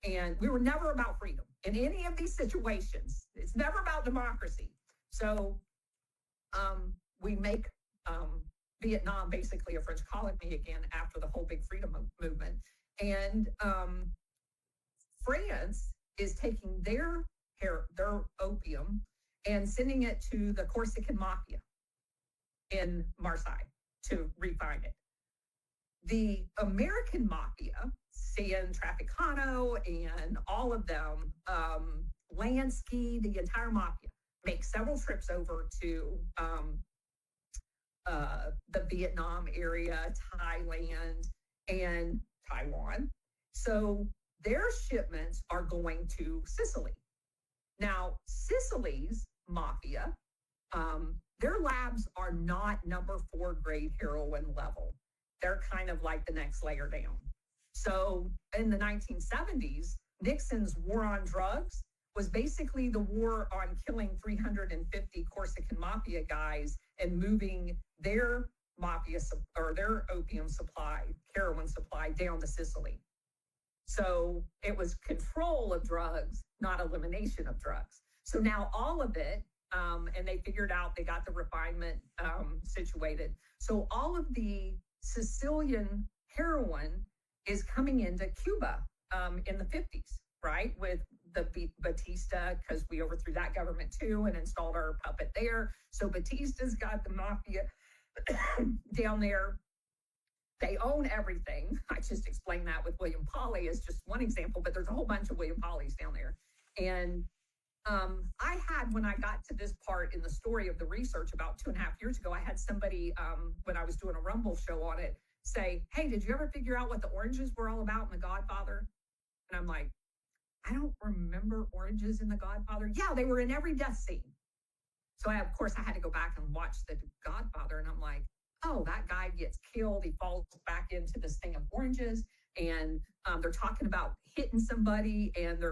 And we were never about freedom in any of these situations. It's never about democracy. So we make Vietnam basically a French colony again after the whole big freedom movement. And France is taking their opium and sending it to the Corsican mafia in Marseille to refine it. The American mafia, San Trafficano and all of them, Lansky, the entire mafia, make several trips over to the Vietnam area, Thailand, and Taiwan. So their shipments are going to Sicily. Now, Sicily's mafia, their labs are not number 4 grade heroin level. They're kind of like the next layer down. So in the 1970s, Nixon's war on drugs was basically the war on killing 350 Corsican mafia guys and moving their mafia or their opium supply, heroin supply down to Sicily. So it was control of drugs, not elimination of drugs. So now all of it, and they figured out they got the refinement situated. So all of the Sicilian heroin is coming into Cuba in the 50s, right? With the Batista, because we overthrew that government too and installed our puppet there. So Batista's got the mafia down there. They own everything. I just explained that with William Pauly as just one example, but there's a whole bunch of William Pauly's down there. And I had, when I got to this part in the story of the research about 2.5 years ago, I had somebody, when I was doing a Rumble show on it, say, hey, did you ever figure out what the oranges were all about in The Godfather? And I'm like, I don't remember oranges in The Godfather. Yeah, they were in every death scene. So of course, I had to go back and watch The Godfather, and I'm like, oh, that guy gets killed. He falls back into this thing of oranges, and they're talking about hitting somebody, and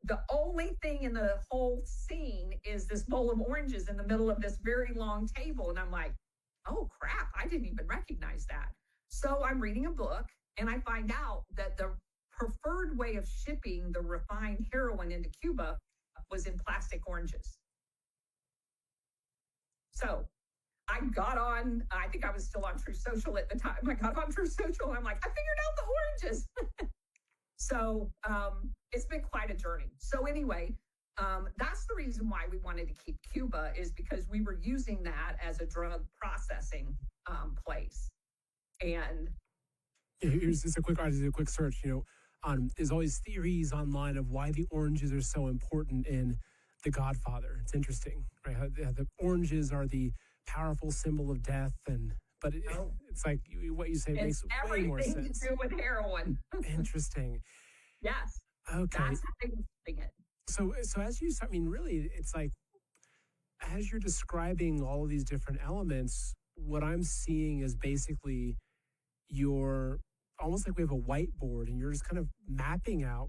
the only thing in the whole scene is this bowl of oranges in the middle of this very long table. And I'm like, oh, crap, I didn't even recognize that. So I'm reading a book, and I find out that the preferred way of shipping the refined heroin into Cuba was in plastic oranges. So I got on, I think I was still on True Social at the time. I got on True Social, and I'm like, I figured out the oranges. So it's been quite a journey. So anyway, that's the reason why we wanted to keep Cuba, is because we were using that as a drug processing place. And here's just a quick search. There's always theories online of why the oranges are so important in The Godfather. It's interesting, right? How the oranges are the powerful symbol of death, but it's like what you say makes way more sense. Everything to do with heroin. Interesting. Yes. Okay. That's how they were doing it. So as you, really, it's like, as you're describing all of these different elements, what I'm seeing is basically you're almost like we have a whiteboard, and you're just kind of mapping out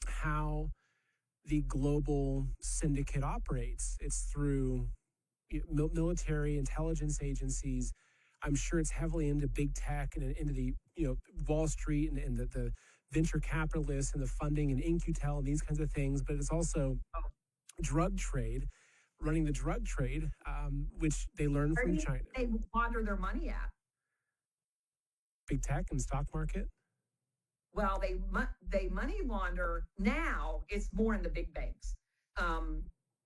how the global syndicate operates. It's through military intelligence agencies. I'm sure it's heavily into big tech and into the Wall Street and the venture capitalists and the funding and InQtel and these kinds of things. But it's also drug trade, running the drug trade, which they learned from China. They launder their money at big tech and stock market. Well, they money launder now. It's more in the big banks.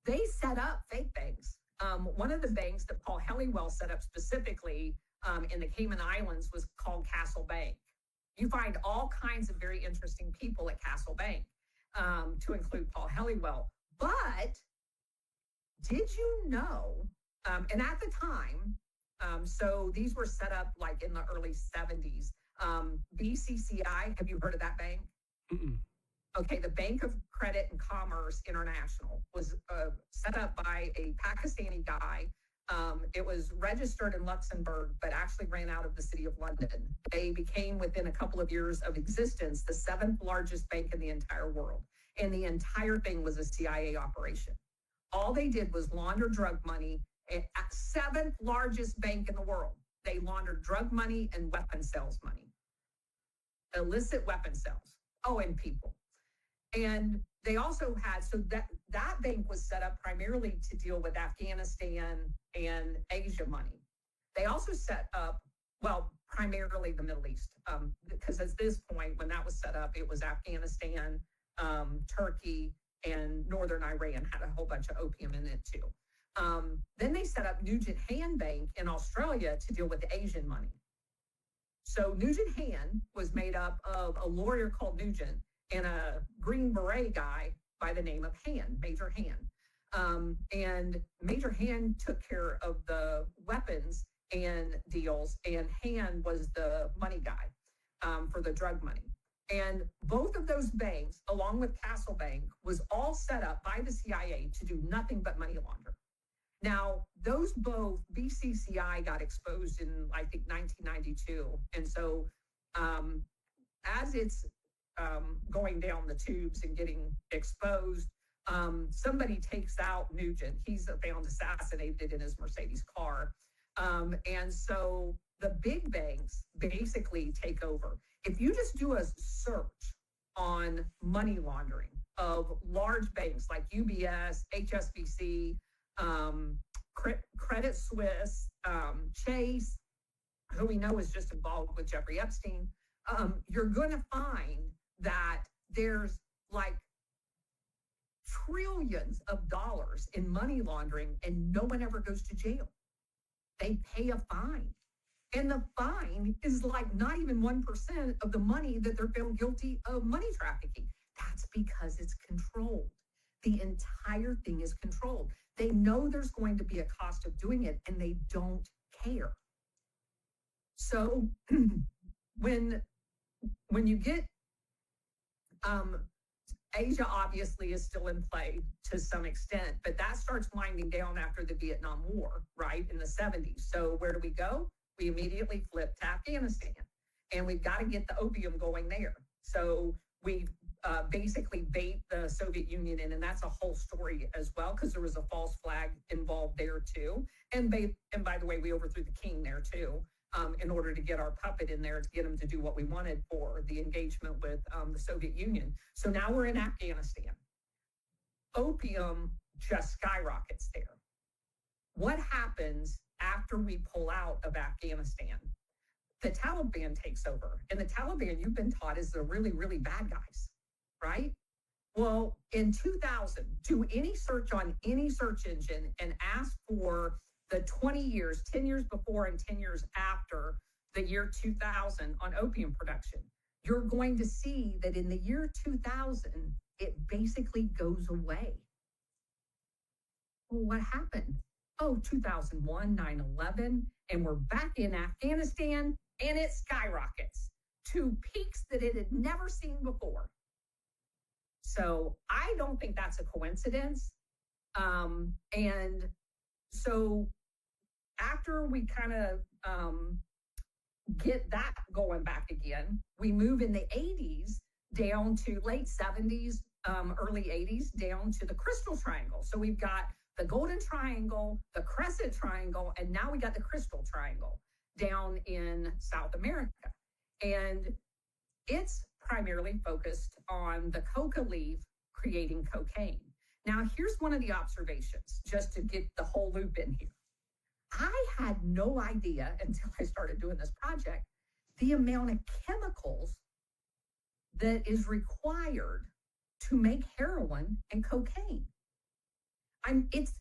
They set up fake banks. One of the banks that Paul Helliwell set up specifically in the Cayman Islands was called Castle Bank. You find all kinds of very interesting people at Castle Bank, to include Paul Helliwell. But did you know, and at the time, so these were set up like in the early 70s. BCCI, have you heard of that bank? Mm-mm. Okay, the Bank of Credit and Commerce International was set up by a Pakistani guy. It was registered in Luxembourg, but actually ran out of the City of London. They became, within a couple of years of existence, the 7th largest bank in the entire world. And the entire thing was a CIA operation. All they did was launder drug money. At 7th largest bank in the world. They laundered drug money and weapon sales money. Illicit weapon sales. Oh, and people. And they also had, so that bank was set up primarily to deal with Afghanistan and Asia money. They also set up, well, primarily the Middle East, because at this point, when that was set up, it was Afghanistan, Turkey, and Northern Iran had a whole bunch of opium in it too. Then they set up Nugent Hand Bank in Australia to deal with the Asian money. So Nugent Hand was made up of a lawyer called Nugent and a Green Beret guy by the name of Hand, Major Hand. And Major Hand took care of the weapons and deals, and Hand was the money guy for the drug money. And both of those banks, along with Castle Bank, was all set up by the CIA to do nothing but money launder. Now, those both, BCCI got exposed in, I think, 1992. And so as it's going down the tubes and getting exposed, somebody takes out Nugent. He's found assassinated in his Mercedes car. And so the big banks basically take over. If you just do a search on money laundering of large banks like UBS, HSBC, Credit Suisse, Chase, who we know is just involved with Jeffrey Epstein, you're going to find that there's like trillions of dollars in money laundering and no one ever goes to jail. They pay a fine. And the fine is like not even 1% of the money that they're found guilty of money trafficking. That's because it's controlled. The entire thing is controlled. They know there's going to be a cost of doing it and they don't care. So when you get, Asia obviously is still in play to some extent, but that starts winding down after the Vietnam War, right, in the 70s. So where do we go? We immediately flip to Afghanistan, and we've got to get the opium going there. So we basically bait the Soviet Union in, and that's a whole story as well, because there was a false flag involved there too. And by the way, we overthrew the king there too, in order to get our puppet in there to get him to do what we wanted for the engagement with the Soviet Union. So now we're in Afghanistan. Opium just skyrockets there. What happens after we pull out of Afghanistan? The Taliban takes over. And the Taliban, you've been taught, is the really, really bad guys, right? Well, in 2000, do any search on any search engine and ask for the 20 years, 10 years before and 10 years after the year 2000 on opium production. You're going to see that in the year 2000, it basically goes away. Well, what happened? Oh, 2001, 9/11, and we're back in Afghanistan, and it skyrockets to peaks that it had never seen before. So I don't think that's a coincidence. And so after we kind of get that going back again, we move in the 80s down to late 70s, early 80s, down to the Crystal Triangle. So we've got the Golden Triangle, the Crescent Triangle, and now we got the Crystal Triangle down in South America. And it's primarily focused on the coca leaf creating cocaine. Now, here's one of the observations, just to get the whole loop in here. I had no idea until I started doing this project, the amount of chemicals that is required to make heroin and cocaine. It's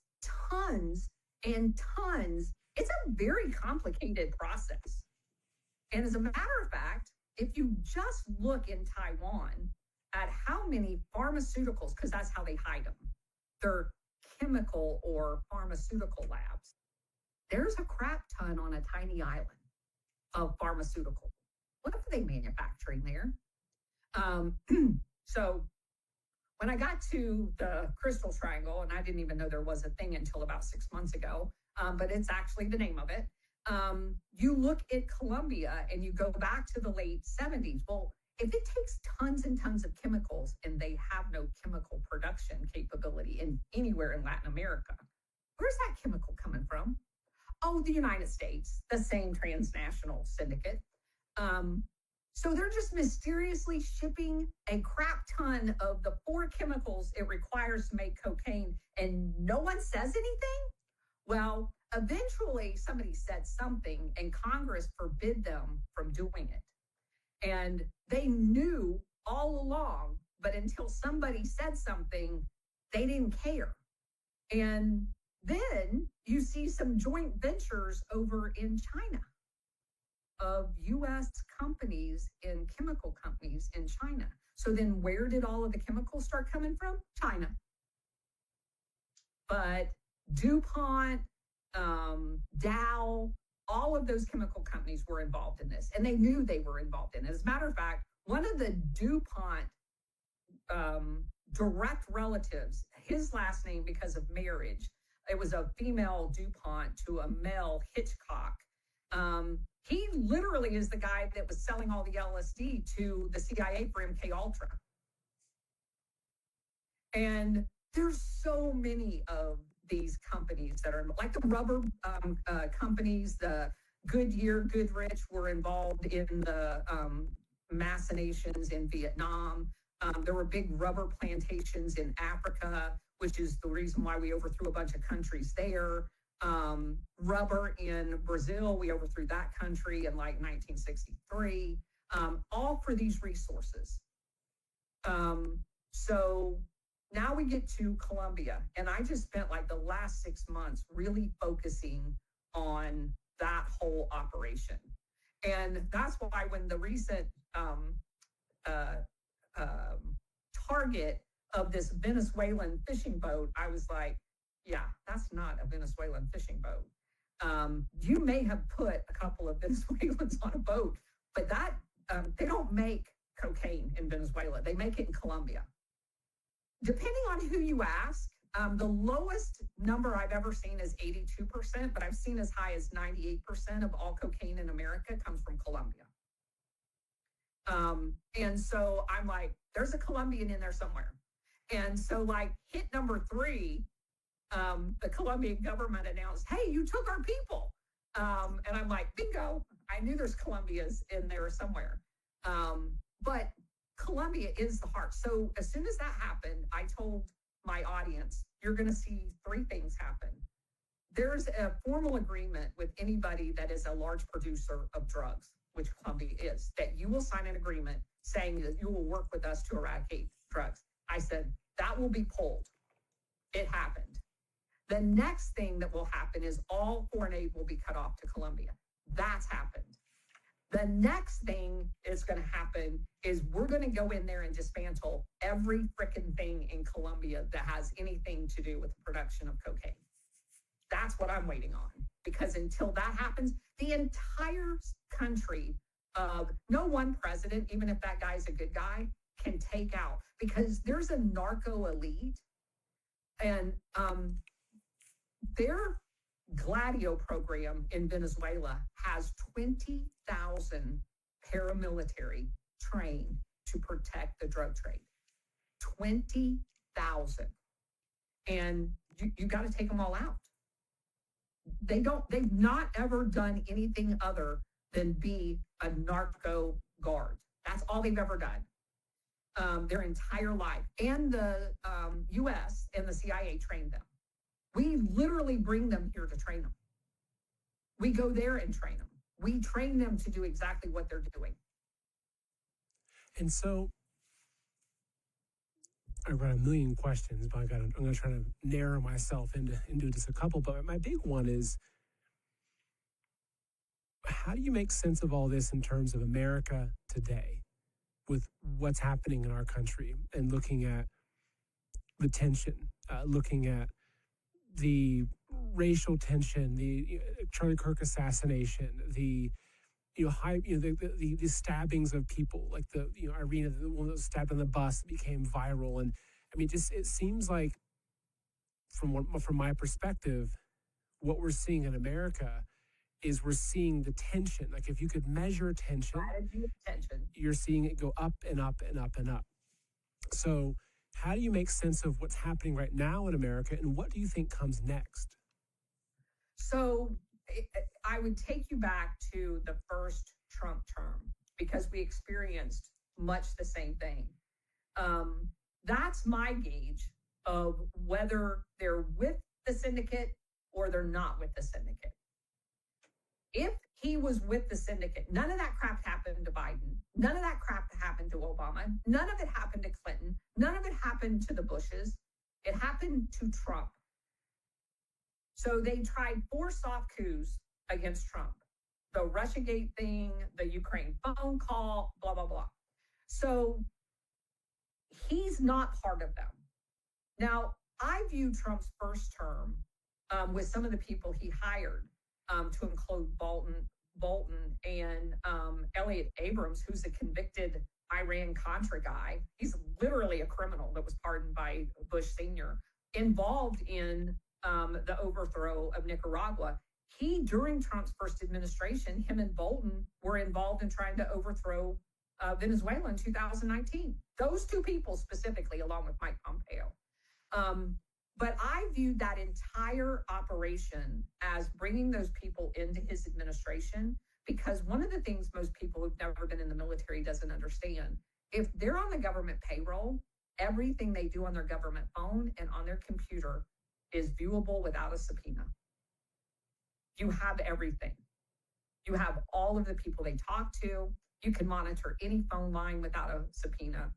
tons and tons. It's a very complicated process. And as a matter of fact, if you just look in Taiwan at how many pharmaceuticals, because that's how they hide them, they're chemical or pharmaceutical labs. There's a crap ton on a tiny island of pharmaceutical. What are they manufacturing there? So when I got to the Crystal Triangle, and I didn't even know there was a thing until about 6 months ago, but it's actually the name of it. You look at Colombia and you go back to the late 70s. Well, if it takes tons and tons of chemicals and they have no chemical production capability in anywhere in Latin America, where's that chemical coming from? Oh, the United States, the same transnational syndicate. So they're just mysteriously shipping a crap ton of the 4 chemicals it requires to make cocaine, and no one says anything? Well, eventually somebody said something and Congress forbid them from doing it. And they knew all along, but until somebody said something, they didn't care. And then you see some joint ventures over in China of US companies and chemical companies in China. So then where did all of the chemicals start coming from? China. But DuPont, Dow, all of those chemical companies were involved in this, and they knew they were involved in it. As a matter of fact, one of the DuPont direct relatives, his last name because of marriage, it was a female DuPont to a male Hitchcock. He literally is the guy that was selling all the LSD to the CIA for MK Ultra. And there's so many of these companies that are like the rubber companies, the Goodyear, Goodrich were involved in the machinations in Vietnam. There were big rubber plantations in Africa, which is the reason why we overthrew a bunch of countries there. Rubber in Brazil, we overthrew that country in like 1963, all for these resources. So now we get to Colombia, and I just spent like the last 6 months really focusing on that whole operation. And that's why when the recent target of this Venezuelan fishing boat, I was like, yeah, that's not a Venezuelan fishing boat. You may have put a couple of Venezuelans on a boat, but that they don't make cocaine in Venezuela. They make it in Colombia. Depending on who you ask, the lowest number I've ever seen is 82%, but I've seen as high as 98% of all cocaine in America comes from Colombia. And so I'm like, there's a Colombian in there somewhere. And so like hit number 3, the Colombian government announced, hey, you took our people. And I'm like, bingo, I knew there's Colombians in there somewhere. But Colombia is the heart. So as soon as that happened, I told my audience, you're going to see 3 things happen. There's a formal agreement with anybody that is a large producer of drugs, which Colombia is, that you will sign an agreement saying that you will work with us to eradicate drugs. I said, that will be pulled. It happened. The next thing that will happen is all foreign aid will be cut off to Colombia. That's happened. The next thing is going to happen is we're going to go in there and dismantle every freaking thing in Colombia that has anything to do with the production of cocaine. That's what I'm waiting on, because until that happens, the entire country of no one president, even if that guy's a good guy, can take out, because there's a narco elite, and their Gladio program in Venezuela has 20,000 paramilitary trained to protect the drug trade. 20,000. And you got to take them all out. They've not ever done anything other than be a narco guard. That's all they've ever done their entire life. And the US and the CIA trained them. We literally bring them here to train them. We go there and train them. We train them to do exactly what they're doing. And so I've got a million questions, but I'm going to try to narrow myself into just a couple. But my big one is, how do you make sense of all this in terms of America today with what's happening in our country and looking at the tension, looking at the racial tension, the Charlie Kirk assassination, the the stabbings of people like Irina, the one that was stabbed on the bus that became viral, and I mean, just it seems like from my perspective, what we're seeing in America is we're seeing the tension. Like if you could measure tension, you're seeing it go up and up and up and up. So how do you make sense of what's happening right now in America, and what do you think comes next? So I would take you back to the first Trump term because we experienced much the same thing. That's my gauge of whether they're with the syndicate or they're not with the syndicate. If he was with the syndicate, none of that crap happened to Biden. None of that crap happened to Obama. None of it happened to Clinton. None of it happened to the Bushes. It happened to Trump. So they tried 4 soft coups against Trump. The Russiagate thing, the Ukraine phone call, blah, blah, blah. So he's not part of them. Now, I view Trump's first term with some of the people he hired to include Bolton and Elliot Abrams, who's a convicted Iran-Contra guy. He's literally a criminal that was pardoned by Bush Sr., involved in the overthrow of Nicaragua. During Trump's first administration, him and Bolton were involved in trying to overthrow Venezuela in 2019. Those 2 people specifically, along with Mike Pompeo. But I viewed that entire operation as bringing those people into his administration, because one of the things most people who've never been in the military doesn't understand, if they're on the government payroll, everything they do on their government phone and on their computer is viewable without a subpoena. You have everything. You have all of the people they talk to. You can monitor any phone line without a subpoena.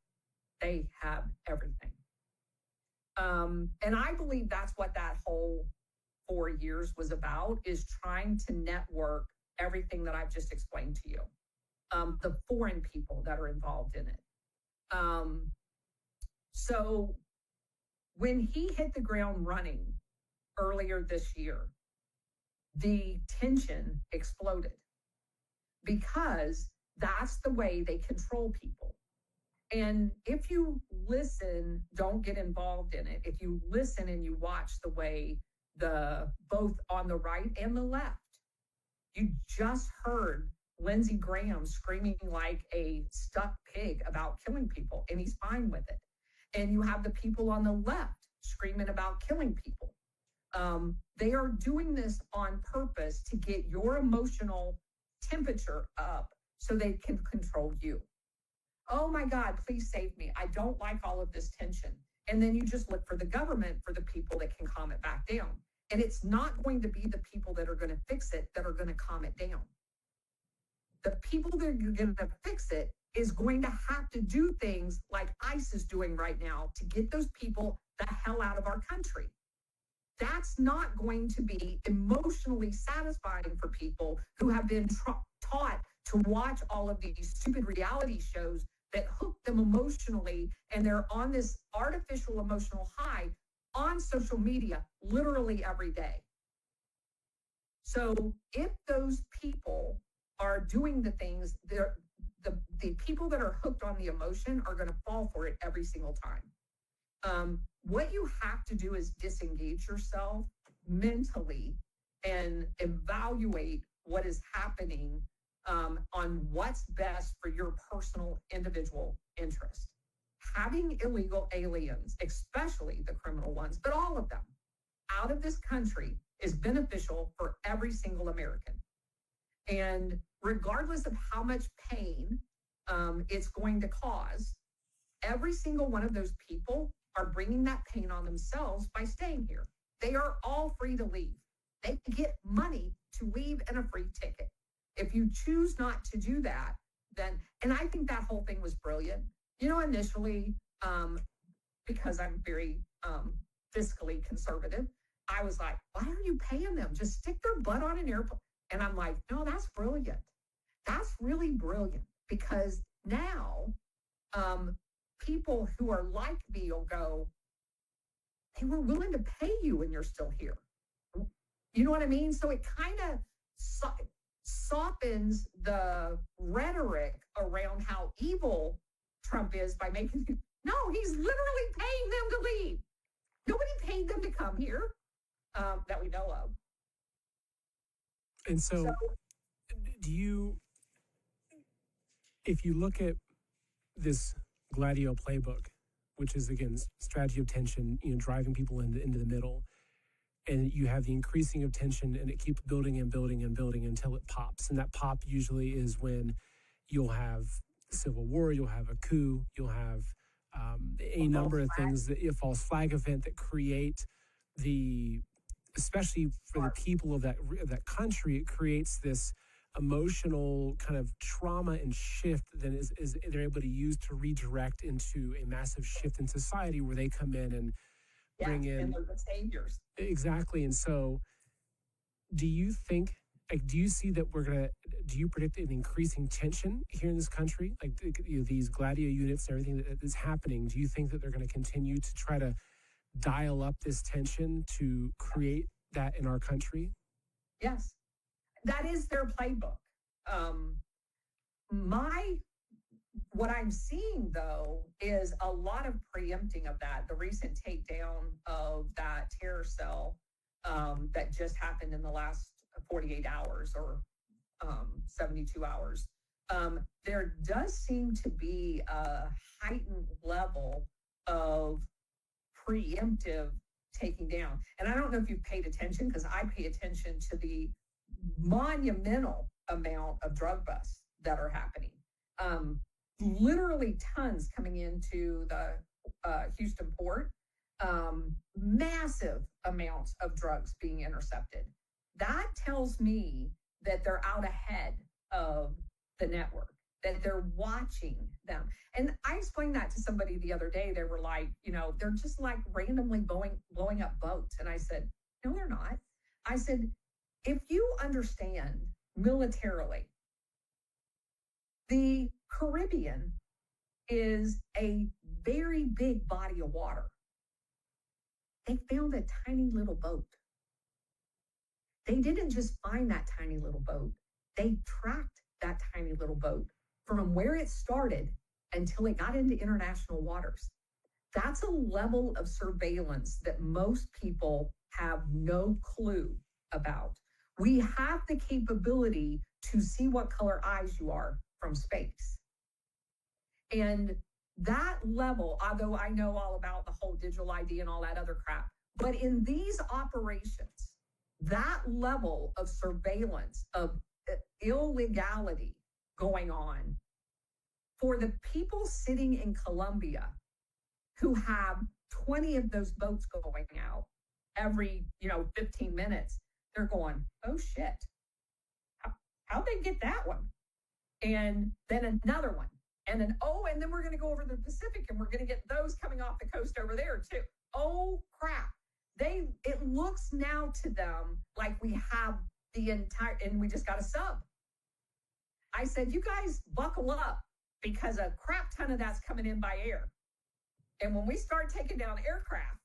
They have everything. And I believe that's what that whole 4 years was about, is trying to network everything that I've just explained to you. The foreign people that are involved in it. So when he hit the ground running earlier this year, the tension exploded because that's the way they control people. And if you listen, don't get involved in it. If you listen and you watch the way both on the right and the left, you just heard Lindsey Graham screaming like a stuck pig about killing people, and he's fine with it. And you have the people on the left screaming about killing people. They are doing this on purpose to get your emotional temperature up so they can control you. Oh my God, please save me. I don't like all of this tension. And then you just look for the government, for the people that can calm it back down. And it's not going to be the people that are going to fix it that are going to calm it down. The people that are going to fix it is going to have to do things like ICE is doing right now to get those people the hell out of our country. That's not going to be emotionally satisfying for people who have been taught to watch all of these stupid reality shows that hook them emotionally, and they're on this artificial emotional high on social media literally every day. So if those people are doing the things, the people that are hooked on the emotion are going to fall for it every single time. What you have to do is disengage yourself mentally and evaluate what is happening on what's best for your personal individual interest. Having illegal aliens, especially the criminal ones, but all of them, out of this country is beneficial for every single American. And regardless of how much pain it's going to cause, every single one of those people are bringing that pain on themselves by staying here. They are all free to leave. They get money to leave and a free ticket. If you choose not to do that, then, and I think that whole thing was brilliant. You know, initially, because I'm very fiscally conservative. I was like, why are you paying them? Just stick their butt on an airplane. And I'm like, no, that's brilliant. That's really brilliant, because now people who are like me will go, they were willing to pay you and you're still here. You know what I mean? So it kind of softens the rhetoric around how evil Trump is by making, no, he's literally paying them to leave. Nobody paid them to come here that we know of. And so if you look at this Gladio playbook, which is, again, strategy of tension, driving people into the middle, and you have the increasing of tension, and it keeps building and building and building until it pops. And that pop usually is when you'll have civil war, you'll have a coup, you'll have a number of things, a false flag event that create especially for the people of that country, it creates this emotional kind of trauma and shift that is they're able to use to redirect into a massive shift in society, where they come in and bring in, and they're the saviors. Exactly. And so do you see that do you predict an increasing tension here in this country? Like, these Gladio units and everything that is happening, do you think that they're going to continue to try to dial up this tension to create that in our country? Yes, that is their playbook. What I'm seeing, though, is a lot of preempting of that. The recent takedown of that terror cell that just happened in the last 48 hours or 72 hours. There does seem to be a heightened level of preemptive taking down. And I don't know if you've paid attention, because I pay attention to the monumental amount of drug busts that are happening. Literally tons coming into the Houston port, massive amounts of drugs being intercepted. That tells me that they're out ahead of the network, that they're watching them. And I explained that to somebody the other day. They were like, they're just like randomly blowing up boats. And I said, no, they're not. I said, if you understand militarily, the Caribbean is a very big body of water. They found a tiny little boat. They didn't just find that tiny little boat. They tracked that tiny little boat from where it started until it got into international waters. That's a level of surveillance that most people have no clue about. We have the capability to see what color eyes you are from space. And that level, although I know all about the whole digital ID and all that other crap, but in these operations, that level of surveillance, of illegality going on, for the people sitting in Colombia who have 20 of those boats going out every 15 minutes, they're going, oh shit, how'd they get that one? And then another one. And then we're going to go over the Pacific, and we're going to get those coming off the coast over there too. Oh crap. It looks now to them like we have the entire, and we just got a sub. I said, you guys buckle up, because a crap ton of that's coming in by air. And when we start taking down aircraft,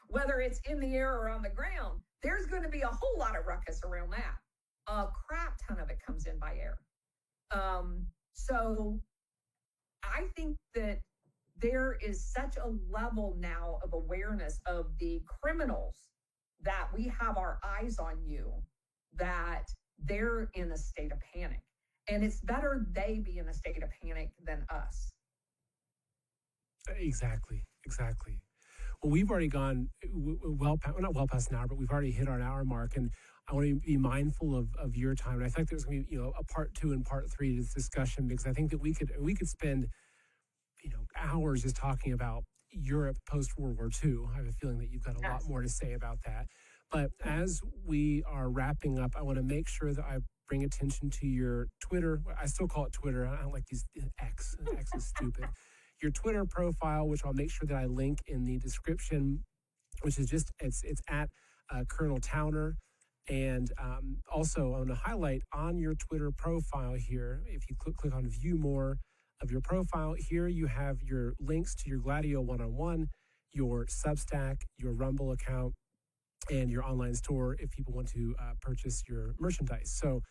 whether it's in the air or on the ground, there's going to be a whole lot of ruckus around that. A crap ton of it comes in by air. So I think that there is such a level now of awareness of the criminals, that we have our eyes on you, that they're in a state of panic. And it's better they be in a state of panic than us. Exactly. Well, we've already gone not well past an hour, but we've already hit our hour mark. And I want to be mindful of your time. And I think there's going to be, a part 2 and part 3 to this discussion, because I think that we could spend, hours just talking about Europe post World War II. I have a feeling that you've got a lot more to say about that. But as we are wrapping up, I want to make sure that I bring attention to your Twitter. I still call it Twitter. I don't like these X. X is stupid. your Twitter profile, which I'll make sure that I link in the description, which is just, it's at Colonel Towner. And also, I want to highlight on your Twitter profile here, if you click on view more of your profile, here you have your links to your Gladio one-on-one, your Substack, your Rumble account, and your online store if people want to purchase your merchandise. So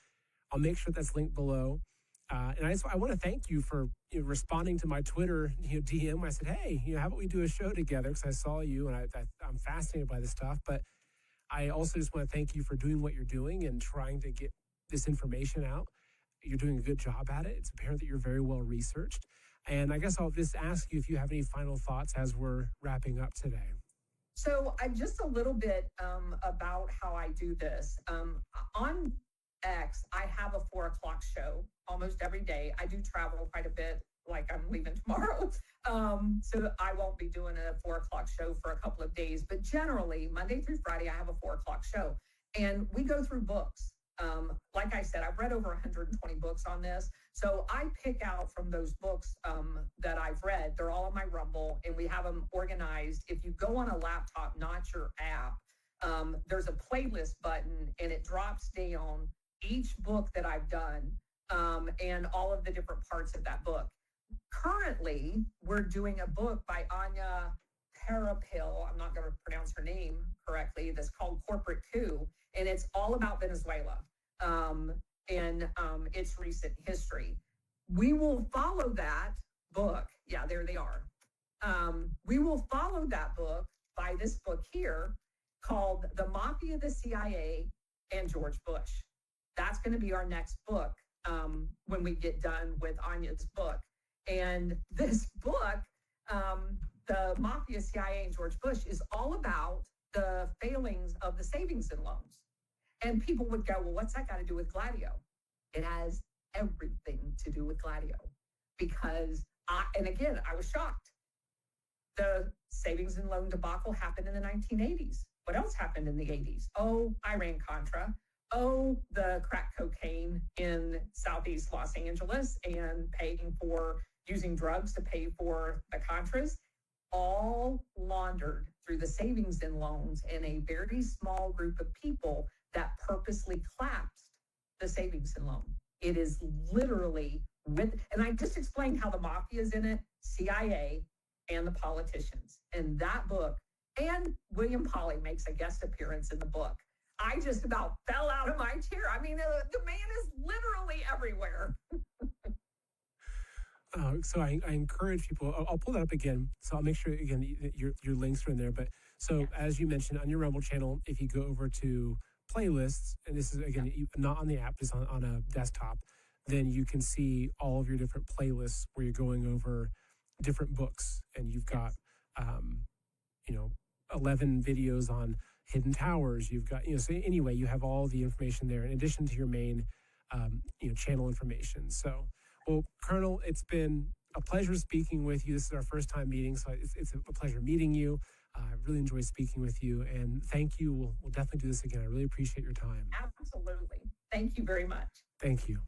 I'll make sure that's linked below. And I want to thank you for responding to my Twitter DM. I said, hey, how about we do a show together? Because I saw you and I'm fascinated by this stuff. But I also just want to thank you for doing what you're doing and trying to get this information out. You're doing a good job at it. It's apparent that you're very well researched. And I guess I'll just ask you if you have any final thoughts as we're wrapping up today. So just a little bit about how I do this. On X, I have a 4 o'clock show almost every day. I do travel quite a bit, like I'm leaving tomorrow. So I won't be doing a 4 o'clock show for a couple of days, but generally Monday through Friday, I have a 4 o'clock show and we go through books. Like I said, I've read over 120 books on this. So I pick out from those books that I've read. They're all on my Rumble and we have them organized. If you go on a laptop, not your app, there's a playlist button and it drops down each book that I've done and all of the different parts of that book. Currently, we're doing a book by Anya Parapil. I'm not going to pronounce her name correctly. That's called Corporate Coup, and it's all about Venezuela and its recent history. We will follow that book. Yeah, there they are. We will follow that book by this book here called The Mafia, the CIA, and George Bush. That's going to be our next book when we get done with Anya's book. And this book, The Mafia, CIA, and George Bush, is all about the failings of the savings and loans. And people would go, well, what's that got to do with Gladio? It has everything to do with Gladio. Because, and again, I was shocked. The savings and loan debacle happened in the 1980s. What else happened in the 80s? Oh, Iran-Contra. Oh, the crack cocaine in Southeast Los Angeles and paying for using drugs to pay for the Contras, all laundered through the savings and loans in a very small group of people that purposely collapsed the savings and loan. It is literally and I just explained how the mafia is in it, CIA, and the politicians. And that book, and William Polly makes a guest appearance in the book. I just about fell out of my chair. I mean, the man is literally everywhere. So I encourage people, I'll pull that up again. So I'll make sure, again, your links are in there. But so yes. As you mentioned on your Rumble channel, if you go over to playlists, and this is, again, not on the app, just on a desktop, then you can see all of your different playlists where you're going over different books. And you've got, 11 videos on hidden towers. You've got, so anyway, you have all the information there in addition to your main, channel information. So, well, Colonel, it's been a pleasure speaking with you. This is our first time meeting, so it's a pleasure meeting you. I really enjoyed speaking with you, and thank you. We'll definitely do this again. I really appreciate your time. Absolutely. Thank you very much. Thank you.